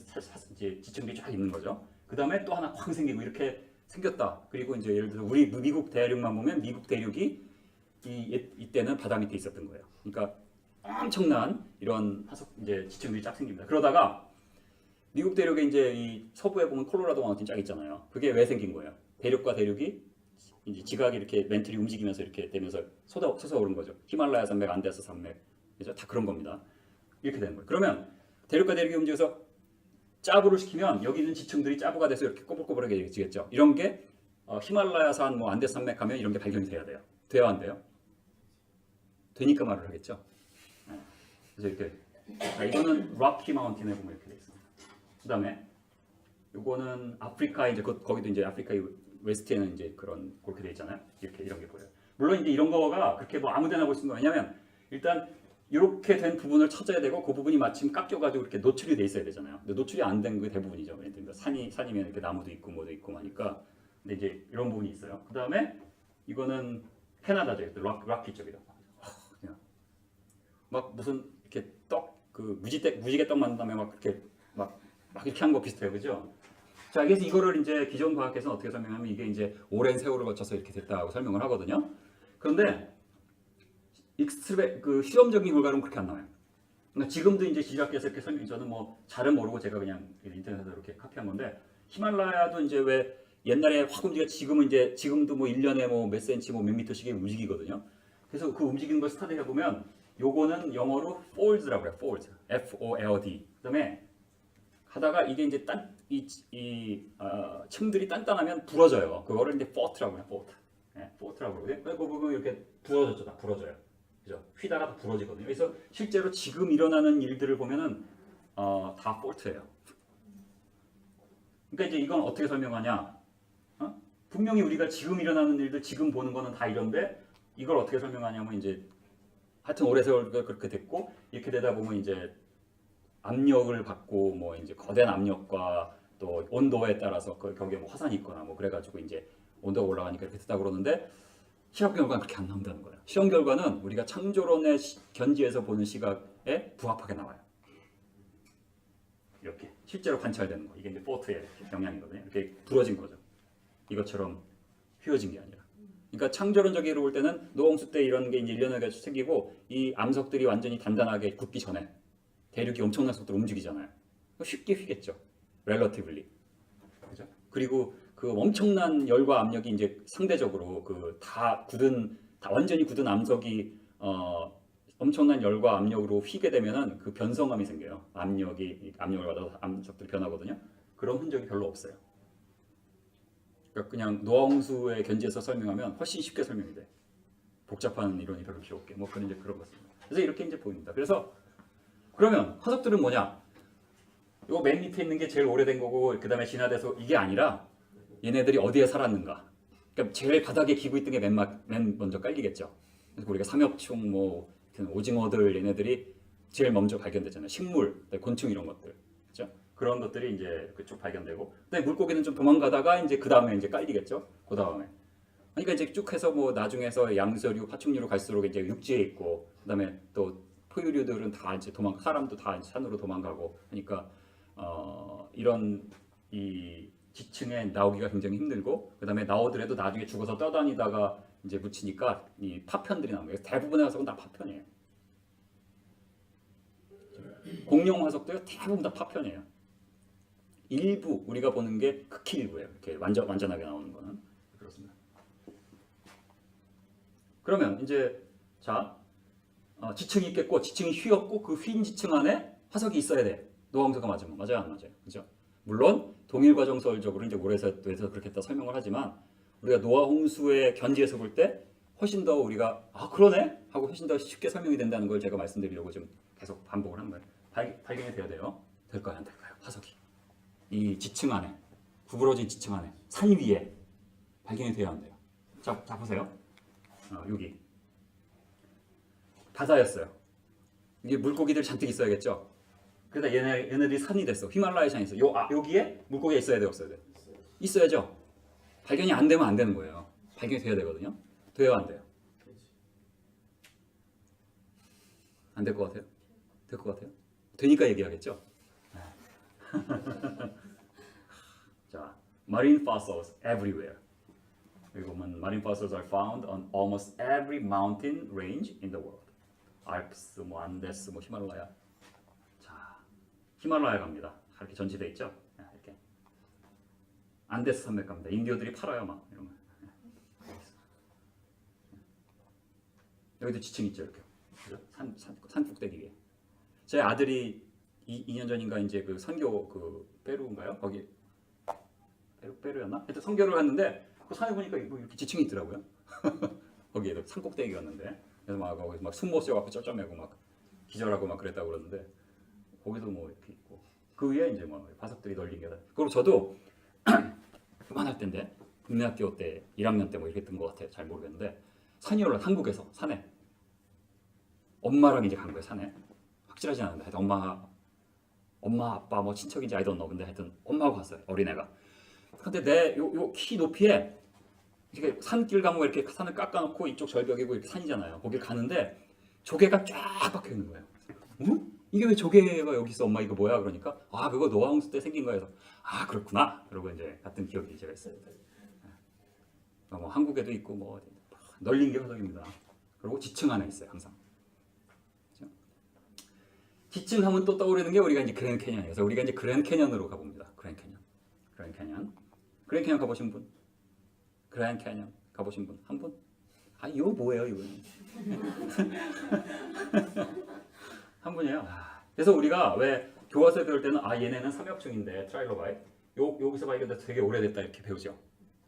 S1: 이제 지층들이 쫙 있는 거죠. 그다음에 또 하나 확 생기고 이렇게 생겼다. 그리고 이제 예를 들어 우리 미국 대륙만 보면 미국 대륙이 이때는 바다 밑에 있었던 거예요. 그러니까 엄청난 이런 화석 이제 지층들이 쫙 생깁니다. 그러다가 미국 대륙에 이제 이 서부에 보면 콜로라도 마운틴 쫙 있잖아요. 그게 왜 생긴 거예요? 대륙과 대륙이 이제 지각이 이렇게 멘틀이 움직이면서 이렇게 되면서 솟아오른 거죠. 히말라야 산맥, 안데스 산맥, 그죠? 다 그런 겁니다. 이렇게 되는 거예요. 그러면 대륙과 대륙이 움직여서 짜부를 시키면 여기 있는 지층들이 짜부가 돼서 이렇게 꼬불꼬불하게 되겠죠. 이런 게 히말라야산, 뭐 안데스 산맥 가면 이런 게 발견이 돼야 돼요. 돼야 안 돼요? 되니까 말을 하겠죠. 그래서 이렇게 자, 이거는 락키 마운틴에 보면 이렇게 돼 있습니다. 그다음에 요거는 아프리카 이제 거기도 이제 아프리카의 웨스트에는 이제 그런 그렇게 돼 있잖아요. 이렇게 이런 게 보여요. 물론 이제 이런 거가 그렇게 뭐 아무데나 볼 수 있는 거 왜냐면 일단 이렇게 된 부분을 찾아야 되고 그 부분이 마침 깎여가지고 이렇게 노출이 돼 있어야 되잖아요. 근데 노출이 안 된 게 대부분이죠. 그러니까 산이면 이렇게 나무도 있고 뭐도 있고 하니까 근데 이제 이런 부분이 있어요. 그다음에 이거는 캐나다죠. 락키 쪽이다. 그냥 막 무슨 이렇게 떡 그 무지개 떡 만든 다음에 막 이렇게 막 이렇게 한 거 비슷해요, 그죠? 자, 그래서 이거를 이제 기존 과학에서는 어떻게 설명하면 이게 이제 오랜 세월을 거쳐서 이렇게 됐다고 설명을 하거든요. 그런데 그 실험적인 결과는 그렇게 안 나와요. 그러니까 지금도 이제 지리학계에서 이렇게 설명, 저는 뭐 잘은 모르고 제가 그냥 인터넷에서 이렇게 카피한 건데, 히말라야도 이제 왜 옛날에 확 움직여 지금은 이제 지금도 뭐 1년에 뭐 몇 센치 뭐 몇 미터씩 움직이거든요. 그래서 그 움직이는 걸 스타디해 보면 요거는 영어로 folds라고 그래요. folds. F-O-L-D. 그다음에 하다가 이게 이제 층들이 단단하면 부러져요. 그거를 이제 fault라고 해요. fault. 네, fault라고 그러고요. 그 부분 이렇게 부러졌죠. 다 부러져요. 그죠? 휘다가 부러지거든요. 그래서 실제로 지금 일어나는 일들을 보면은 다 fault예요. 그러니까 이제 이건 어떻게 설명하냐? 분명히 우리가 지금 일어나는 일들, 지금 보는 거는 다 이런데 이걸 어떻게 설명하냐면 이제 하여튼 오래 세월 그렇게 됐고 이렇게 되다 보면 이제 압력을 받고 뭐 이제 거대한 압력과 또 온도에 따라서 거기에 뭐 화산이 있거나 뭐 그래가지고 이제 온도가 올라가니까 이렇게 됐다 그러는데 실험 결과는 그렇게 안 나온다는 거예요. 실험 결과는 우리가 창조론의 견지에서 보는 시각에 부합하게 나와요. 이렇게 실제로 관찰되는 거. 이게 이제 포트의 영향이거든요. 이렇게 부러진 거죠. 이것처럼 휘어진 게 아니라. 그러니까 창조론적으로 볼 때는 노홍수 때 이런 게 이제 1년에 생기고 이 암석들이 완전히 단단하게 굳기 전에 대륙이 엄청난 속도로 움직이잖아요. 쉽게 휘겠죠. relatively. 그죠? 그리고 그 엄청난 열과 압력이 이제 상대적으로 그 다 완전히 굳은 암석이 엄청난 열과 압력으로 휘게 되면은 그 변성함이 생겨요. 압력을 받아서 암석들이 변하거든요. 그런 흔적이 별로 없어요. 그러니까 그냥 노홍수의 견지에서 설명하면 훨씬 쉽게 설명이 돼. 복잡한 이론이 별로 필요 없게. 뭐 그런 이제 그런 것입니다. 그래서 이렇게 이제 보입니다. 그래서 그러면 화석들은 뭐냐? 이거 맨 밑에 있는 게 제일 오래된 거고 그 다음에 진화돼서 이게 아니라 얘네들이 어디에 살았는가? 그러니까 제일 바닥에 기고 있던 게 맨 먼저 깔리겠죠. 그래서 우리가 삼엽충, 뭐 오징어들 얘네들이 제일 먼저 발견되잖아요. 식물, 곤충 이런 것들, 그렇죠? 그런 것들이 이제 쭉 발견되고, 근데 물고기는 좀 도망가다가 이제 그 다음에 이제 깔리겠죠. 그 다음에. 그러니까 이제 쭉 해서 뭐 나중에서 양서류, 파충류로 갈수록 이제 육지에 있고, 그 다음에 또 포유류들은 다 이제 사람도 다 이제 산으로 도망가고 하니까 이런 이 지층에 나오기가 굉장히 힘들고, 그 다음에 나오더라도 나중에 죽어서 떠다니다가 이제 묻히니까 이 파편들이 나옵니다. 그래서 대부분의 화석은 다 파편이에요. 공룡 화석도 대부분 다 파편이에요. 일부 우리가 보는 게 극히 일부예요. 이렇게 완전하게 나오는 거는 그렇습니다. 그러면 이제 자 지층이 있겠고 지층이 휘었고 그 휜 지층 안에 화석이 있어야 돼. 노홍수가 맞으면 맞아요, 안 맞아요? 그죠? 물론 동일 과정설적으로 이제 오래돼서 그렇게 했다 설명을 하지만 우리가 노홍수의 견지에서 볼 때 훨씬 더 우리가 그러네 하고 훨씬 더 쉽게 설명이 된다는 걸 제가 말씀드리려고 좀 계속 반복을 한 거예요. 발견이 돼야 돼요. 될까요, 안 될까요? 화석이 이 지층 안에 구부러진 지층 안에 산 위에 발견이 돼야 한대요. 자 보세요. 여기 바다였어요. 이게 물고기들 잔뜩 있어야겠죠. 그러다 얘네들이 산이 됐어. 히말라야 산이 있어. 여기에 물고기가 있어야 돼, 없어야 돼? 있어야죠. 발견이 안 되면 안 되는 거예요. 발견이 돼야 되거든요. 돼요, 안 돼요? 안 될 것 같아요? 될 것 같아요? 되니까 얘기하겠죠. 자, marine fossils everywhere. 여기 보면 marine fossils are found on almost every mountain range in the world. 알프스, 뭐 안데스, 뭐 히말라야. 자, 히말라야 갑니다. 이렇게 전시돼 있죠. 이렇게 안데스 산맥 갑니다. 인디오들이 팔아요, 막 이런 거. 여기도 지층 있죠, 이렇게. 산 꼭대기 위에. 제 아들이 2년 전인가 이제 그 선교 그 페루인가요? 거기 페루였나? 하여튼 선교를 갔는데 그 산에 보니까 뭐 이렇게 지층이 있더라고요. 거기에도 산 꼭대기였는데 그래서 거기서 막 숨 못 쉬어갖고 쩔쩔매고 막 기절하고 막 그랬다고 그러는데 거기도 뭐 이렇게 있고 그 위에 이제 뭐 화석들이 널린 게 그리고 저도 그만할 때인데 국내학교 때 1학년 때 뭐 이렇게 뜬 것 같아요. 잘 모르겠는데 산이 올라 한국에서 산에 엄마랑 이제 간 거예요. 산에 확실하지 않은데 하여튼 엄마 아빠 뭐 친척인지 I don't know. 근데 하여튼 엄마하고 갔어요. 어린애가. 근데 내 요 키 높이에 이렇게 산길 가면 이렇게 산을 깎아놓고 이쪽 절벽이고 이렇게 산이잖아요. 거길 가는데 조개가 쫙 박혀 있는 거예요. 응? 이게 왜 조개가 여기 있어 엄마 이거 뭐야 그러니까 아 그거 노아 홍수 때 생긴 거야 해서 아 그렇구나 그러고 이제 갔던 기억이 제가 있습니다. 뭐 한국에도 있고 뭐 어디 널린 게 화석입니다. 그리고 지층 하나 있어요 항상. 그렇죠? 지층하면 또 떠오르는 게 우리가 이제 그랜드 캐년이에요. 그래서 우리가 이제 그랜드 캐년으로 가봅니다. 그랜드 캐년 가보신 분? 그랜드 캐년 가보신 분? 한 분? 아 이거 뭐예요 이거는? 한 분이에요. 그래서 우리가 왜 교과서에 배울 때는 아 얘네는 삼엽충인데 트라일로바이트 여기서 발견돼서 되게 오래됐다 이렇게 배우죠.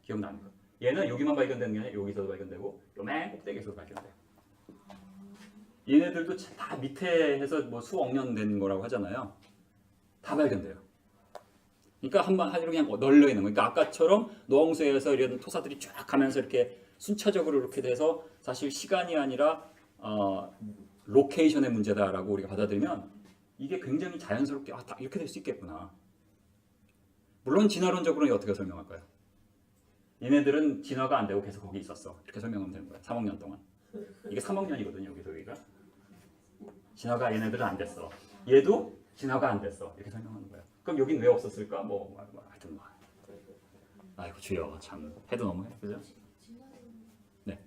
S1: 기억나는 거. 얘는 여기만 발견되는 게 아니라 여기서도 발견되고 요 맨 꼭대기에서도 발견돼요. 얘네들도 다 밑에 해서 뭐 수억 년 된 거라고 하잖아요. 다 발견돼요. 그러니까 한번 하루 그냥 널려 있는 거. 그러니까 아까처럼 노홍수에서 이런 토사들이 쫙 가면서 이렇게 순차적으로 이렇게 돼서 사실 시간이 아니라 로케이션의 문제다라고 우리가 받아들이면 이게 굉장히 자연스럽게 다 이렇게 될 수 있겠구나. 물론 진화론적으로는 어떻게 설명할까요? 얘네들은 진화가 안 되고 계속 거기 있었어. 이렇게 설명하면 되는 거야. 3억 년 동안. 이게 3억 년이거든요. 여기가. 진화가 얘네들은 안 됐어. 얘도 진화가 안 됐어. 이렇게 설명하는 거야. 그럼 여긴 왜 없었을까? 하여튼 뭐. 아이고 주여 참 해도 너무해. 그죠? 네.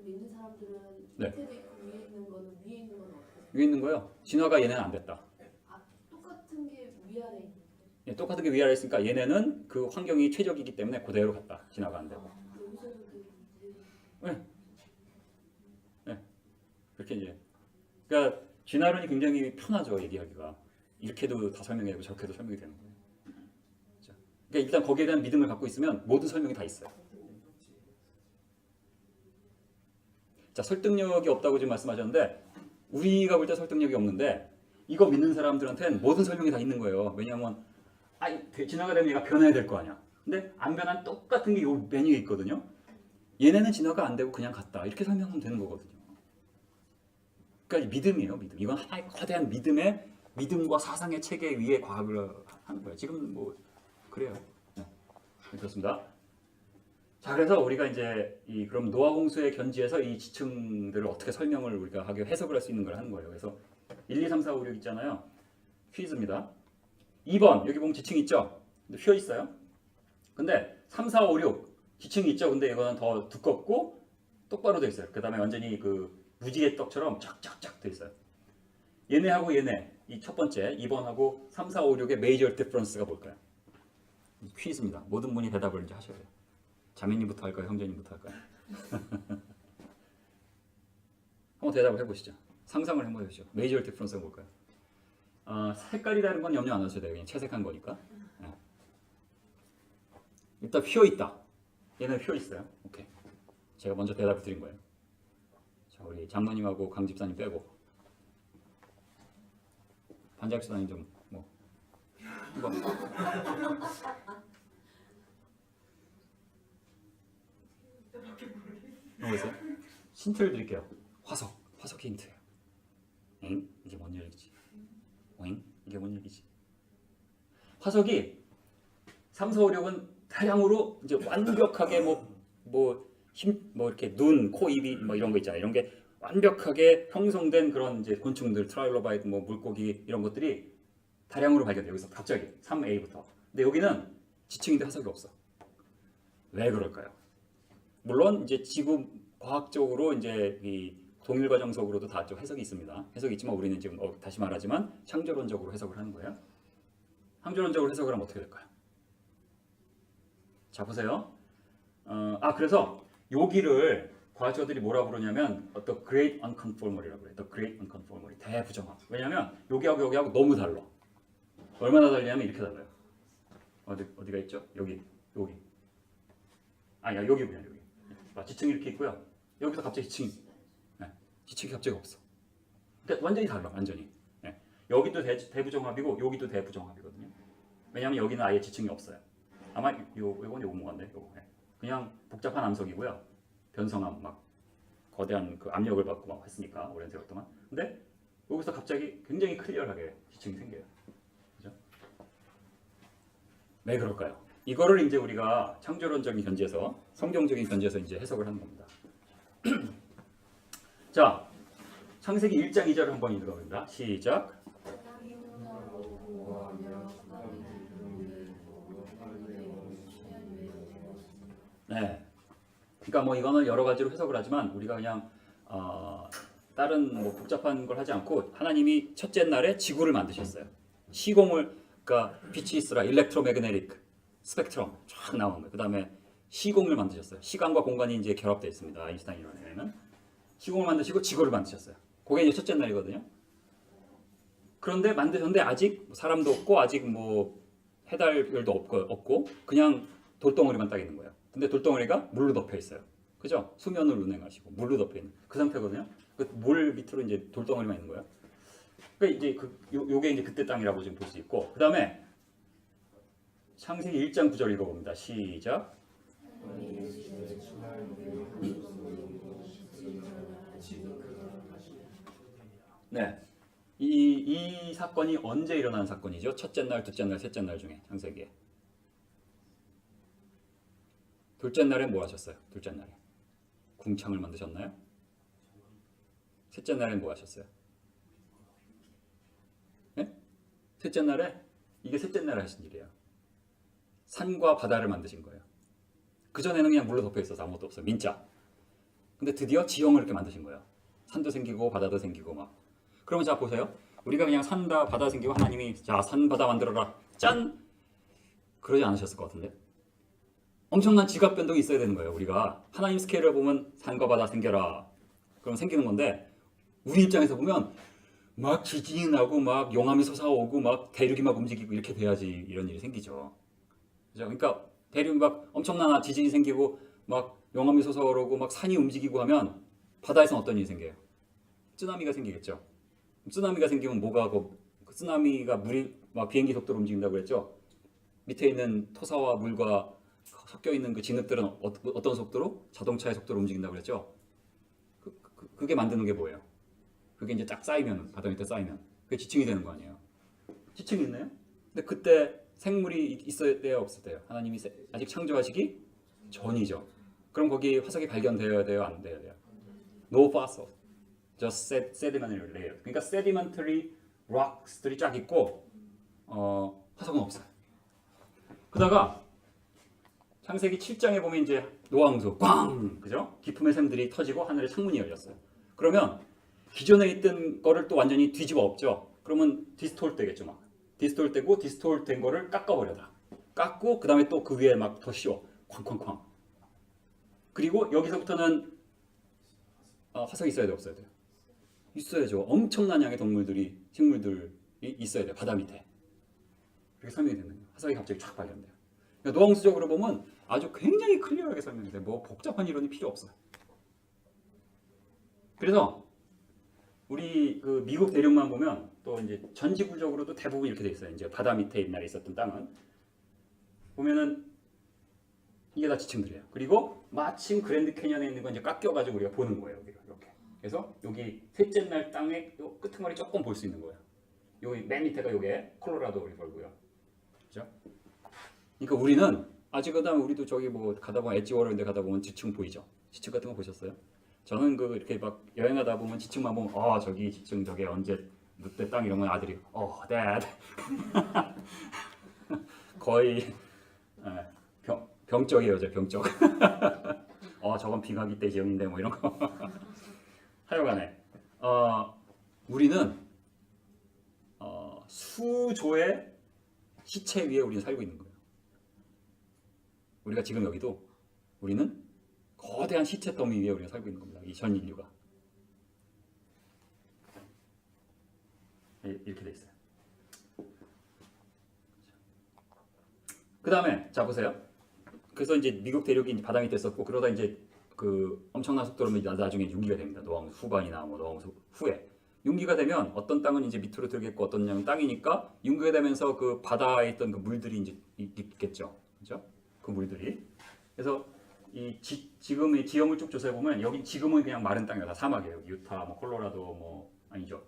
S3: 믿는 사람들은
S1: 네.
S3: 밑에 있고 위에 있는 거는 위에 있는 건 어때요?
S1: 위에 있는 거요. 진화가 얘네는 안 됐다.
S3: 아 똑같은 게 위아래 있는 거.
S1: 예, 똑같은 게 위아래 있으니까 얘네는 그 환경이 최적이기 때문에 그대로 갔다. 진화가 안 되고.
S3: 여기서도 되게
S1: 네. 네. 그렇게 이제. 그러니까 진화론이 굉장히 편하죠 얘기하기가. 이렇게도 다 설명이 되고 저렇게도 설명이 되는 거예요. 그러니까 일단 거기에 대한 믿음을 갖고 있으면 모든 설명이 다 있어요. 자, 설득력이 없다고 지금 말씀하셨는데 우리가 볼 때 설득력이 없는데 이거 믿는 사람들한테는 모든 설명이 다 있는 거예요. 왜냐하면 진화가 되면 얘가 변해야 될 거 아니야. 근데 안 변한 똑같은 게 이 메뉴에 있거든요. 얘네는 진화가 안 되고 그냥 갔다. 이렇게 설명하면 되는 거거든요. 그러니까 믿음이에요. 믿음. 이건 하나의 거대한 믿음과 사상의 체계 위에 과학을 하는 거예요. 지금 뭐 그래요. 네. 그렇습니다. 자, 그래서 우리가 이제 그럼 노아 홍수의 견지에서 이 지층들을 어떻게 설명을 우리가 하게 해석을 할 수 있는 걸 하는 거예요. 그래서 1, 2, 3, 4, 5, 6 있잖아요. 퀴즈입니다. 2번 여기 보면 지층 있죠? 근데 휘어 있어요. 근데 3, 4, 5, 6 지층이 있죠. 근데 이거는 더 두껍고 똑바로 돼 있어요. 그다음에 완전히 그 무지개 떡처럼 쫙쫙쫙 돼 있어요. 얘네하고 얘네 이 첫 번째 2번하고 3, 4, 5, 6의 메이저 디퍼런스가 뭘까요? 퀴즈입니다. 모든 분이 대답을 이제 하셔야 돼요. 자매님부터 할까요? 형제님부터 할까요? 한번 대답을 해보시죠. 상상을 해보시죠. 메이저 디퍼런스가 뭘까요? 색깔이 다른 건 염려 안 하셔도 돼요. 그냥 채색한 거니까. 네. 일단 휘어 있다. 얘는 휘어 있어요. 오케이. 제가 먼저 대답을 드린 거예요. 자, 우리 장모님하고 강 집사님 빼고 반장 집사님 좀 뭐 한번. 모르겠어요? 힌트를 드릴게요. 화석이 힌트예요. 엥? 이게 뭔 얘기지? 엥? 이게 뭔 얘기지? 화석이 3, 4, 5, 6은 다량으로 이제 완벽하게 뭐 이렇게 눈, 코, 입이 뭐 이런 거 있잖아요. 이런 게 완벽하게 형성된 그런 이제 곤충들, 트라일로바이트, 뭐 물고기 이런 것들이 다량으로 발견돼요. 여기서 갑자기 3A부터. 근데 여기는 지층인데 화석이 없어. 왜 그럴까요? 물론 이제 지구 과학적으로 이제 이 동일 과정적으로도 다 좀 해석이 있습니다. 해석이 있지만 우리는 지금 다시 말하지만 창조론적으로 해석을 하는 거예요. 창조론적으로 해석을 하면 어떻게 될까요? 자 보세요. 그래서 여기를 과학자들이 뭐라 부르냐면 The Great Unconformity라고 그래요. The Great Unconformity 대부정합. 왜냐하면 여기하고 너무 달라. 얼마나 달리냐면 이렇게 달라요. 어디가 있죠? 여기. 여기구나 여기. 지층이 이렇게 있고요. 여기서 갑자기 지층이 갑자기 없어. 그러니까 완전히 달라, 완전히. 네. 여기도 대부정합이고 여기도 대부정합이거든요. 왜냐하면 여기는 아예 지층이 없어요. 아마 요건 요건데 요거. 네. 그냥 복잡한 암석이고요. 변성함 막 거대한 그 압력을 받고 막 했으니까 오랜 세월 동안. 근데 여기서 갑자기 굉장히 클리어하게 지층이 생겨요. 그죠? 왜 그럴까요? 이거를 이제 우리가 창조론적인 견지에서 성경적인 견지에서 이제 해석을 하는 겁니다. 자, 창세기 1장 2절을 한번 읽어봅니다. 시작. 네. 그러니까 뭐 이거는 여러 가지로 해석을 하지만 우리가 그냥 다른 뭐 복잡한 걸 하지 않고 하나님이 첫째 날에 지구를 만드셨어요. 시공을 그러니까 빛이 있으라 일렉트로매그네틱 스펙트럼 쫙 나온 거예요. 그다음에 시공을 만드셨어요. 시간과 공간이 이제 결합되어 있습니다. 아인슈타인 이론에는 시공을 만드시고 지구를 만드셨어요. 그게 이제 첫째 날이거든요. 그런데 만드셨는데 아직 사람도 없고 아직 뭐 해달별도 없고 그냥 돌덩어리만 딱 있는 거예요. 근데 돌덩어리가 물로 덮여 있어요. 그죠? 수면을 운행하시고 물로 덮여 있는 그 상태거든요. 그 물 밑으로 이제 돌덩어리만 있는 거예요. 그러니까 이제 요게 이제 그때 땅이라고 지금 볼 수 있고 그다음에 창세기 1장 9절 읽어봅니다. 시작. 네. 이 사건이 언제 일어난 사건이죠? 첫째 날, 둘째 날, 셋째 날 중에 창세기에. 둘째 날에 뭐 하셨어요? 둘째 날에 궁창을 만드셨나요? 셋째 날에 뭐 하셨어요? 네? 셋째 날에 이게 셋째 날에 하신 일이에요. 산과 바다를 만드신 거예요. 그 전에는 그냥 물로 덮여 있어서 아무것도 없어요. 민자. 근데 드디어 지형을 이렇게 만드신 거예요. 산도 생기고 바다도 생기고 막. 그러면 자 보세요. 우리가 그냥 산다 바다 생기고 하나님이 자 산 바다 만들어라 짠 그러지 않으셨을 것 같은데. 엄청난 지각 변동이 있어야 되는 거예요. 우리가 하나님 스케일을 보면 산과 바다 생겨라. 그럼 생기는 건데 우리 입장에서 보면 막 지진이 나고 막 용암이 솟아오고 막 대륙이 막 움직이고 이렇게 돼야지 이런 일이 생기죠. 그죠? 그러니까 대륙이 막 엄청난 지진이 생기고 막 용암이 솟아오르고 막 산이 움직이고 하면 바다에서는 어떤 일이 생겨요? 쓰나미가 생기겠죠. 쓰나미가 생기면 뭐가 그 쓰나미가 물이 막 비행기 속도로 움직인다고 그랬죠. 밑에 있는 토사와 물과 섞여 있는 그 진흙들은 어떤 속도로? 자동차의 속도로 움직인다고 그랬죠. 그게 만드는 게 뭐예요? 그게 이제 딱 쌓이면 바다 밑에 쌓이면 그게 지층이 되는 거 아니에요. 지층이 있나요? 근데 그때 생물이 있어야 돼요, 없어야 돼요? 하나님이 아직 창조하시기 전이죠. 그럼 거기 화석이 발견되어야 돼요, 안 돼야 돼요? No fossil, just sedimentary layer. 그러니까 sedimentary rocks들이 쫙 있고 화석은 없어요. 그러다가 창세기 7장에 보면 이제 노아홍수 꽝 그죠? 기품의 샘들이 터지고 하늘에 창문이 열렸어요. 그러면 기존에 있던 거를 또 완전히 뒤집어 엎죠. 그러면 디스톨트 되겠죠. 막 디스톨트 되고 디스톨트 된 거를 깎아버려라. 깎고 그 다음에 또 그 위에 막 더 씌워 쾅쾅쾅. 그리고 여기서부터는 화석이 있어야 돼 없어야 돼요? 있어야죠. 엄청난 양의 동물들이 식물들이 있어야 돼요. 바다 밑에. 그렇게 설명이 되는 거예요. 화석이 갑자기 쫙 발견돼요. 그러니까 노홍수적으로 보면 아주 굉장히 클리어하게 설명이 돼요. 뭐 복잡한 이론이 필요 없어요. 그래서 우리 그 미국 대륙만 보면 또 이제 전지구적으로도 대부분 이렇게 돼 있어요. 이제 바다 밑에 옛날에 있었던 땅은 보면은 이게 다 지층들이에요. 그리고 마침 그랜드 캐년에 있는 건 이제 깎여가지고 우리가 보는 거예요. 우리가 이렇게. 그래서 여기 셋째 날 땅의 요 끄트머리 조금 볼 수 있는 거예요. 여기 맨 밑에가 요게 콜로라도 리버고요. 그렇죠? 그러니까 우리는 아직 그다음 우리도 저기 뭐 가다 보면 엣지워터 인데 가다 보면 지층 보이죠? 지층 같은 거 보셨어요? 저는 그 이렇게 막 여행하다 보면 지층만 보면 저기 지층 저게 언제 늑대 땅 이런 건 아들이 dad 거의 병적이에요, 저 병적. 저건 빙하기 때 지형인데 뭐 이런 거. 하여간에 우리는 수조의 시체 위에 우리는 살고 있는 거예요. 우리가 지금 여기도 우리는 거대한 시체 더미 위에 우리가 살고 있는 겁니다. 이 전 인류가 이렇게 돼 있어요. 그 다음에 자 보세요. 그래서 이제 미국 대륙이 이제 바다 밑에 있었고 그러다 이제 그 엄청난 속도로 나중에 융기가 됩니다. 노홍수 후반이나 뭐 노홍수 후에 융기가 되면 어떤 땅은 이제 밑으로 들겠고 어떤 땅은 땅이니까 융기가 되면서 그 바다에 있던 그 물들이 이제 있겠죠, 그렇죠? 그 물들이 그래서 이 지금의 지형을 쭉 조사해 보면 여기 지금은 그냥 마른 땅이다 사막이에요. 유타, 뭐 콜로라도 뭐 아니죠.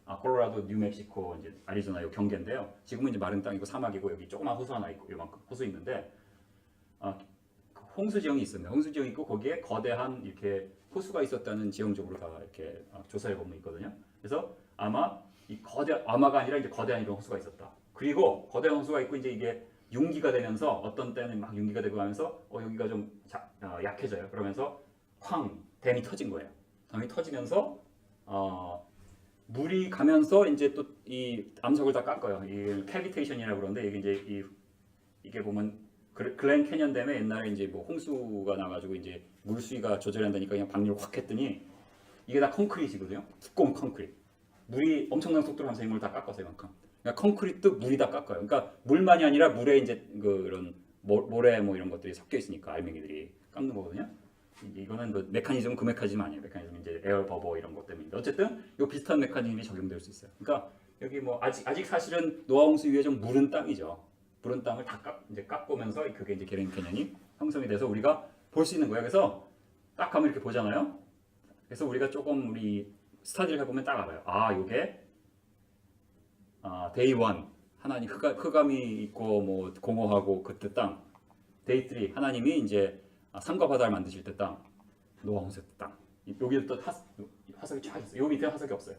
S1: 콜로라도, 뉴멕시코, 이제 아리조나 요 경계인데요. 지금은 이제 마른 땅이고 사막이고 여기 조그만 호수 하나 있고 요만큼 호수 있는데 홍수 지형이 있습니다. 홍수 지형이 있고 거기에 거대한 이렇게 호수가 있었다는 지형적으로 다 이렇게 조사해 보면 있거든요. 그래서 아마 이 아마가 아니라 이제 거대한 이런 호수가 있었다. 그리고 거대한 호수가 있고 이제 이게 융기가 되면서 어떤 때는 막 융기가 되고 하면서 여기가 좀 약해져요. 그러면서 쾅 댐이 터진 거예요. 댐이 터지면서 물이 가면서 이제 또 이 암석을 다 깎아요. 이 캐비테이션이라고 그러는데 이게 보면 글렌 캐년 댐에 옛날에 이제 뭐 홍수가 나가지고 이제 물 수위가 조절한다니까 그냥 방류를 확 했더니 이게 다 콘크리트거든요. 두꺼운 콘크리트. 물이 엄청난 속도로 하면서 이 물을 다 깎았어요, 이만큼. 그러니까 콘크리트 물이 다 깎아요. 그러니까 물만이 아니라 물에 이제 그런 모래 뭐 이런 것들이 섞여 있으니까 알맹이들이 깎는 거거든요. 이거는 뭐 메커니즘은 그 메커니즘 아니에요. 메커니즘 이제 에어 버버 이런 것 때문인데 어쨌든 이 비슷한 메커니즘이 적용될 수 있어요. 그러니까 여기 뭐 아직 사실은 노아 홍수 위에 좀 무른 땅이죠. 무른 땅을 다 이제 깎으면서 그게 이제 게렌 캐년이 형성이 돼서 우리가 볼 수 있는 거예요. 그래서 딱 하면 이렇게 보잖아요. 그래서 우리가 조금 우리 스타디를 해보면 딱 알아요. 요게 데이 1 하나님 흑암이 있고 뭐 공허하고 그때 땅. 데이 3 하나님이 이제 산과 바다를 만드실 때 땅. 노아 홍수 때 땅. 여기부터 화석이 쫙 있어요. 여기 밑에 화석이 없어요.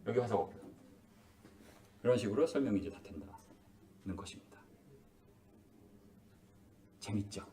S1: 여기 화석 없어요. 이런 식으로 설명이 이제 다 된다는 것입니다. 재밌죠?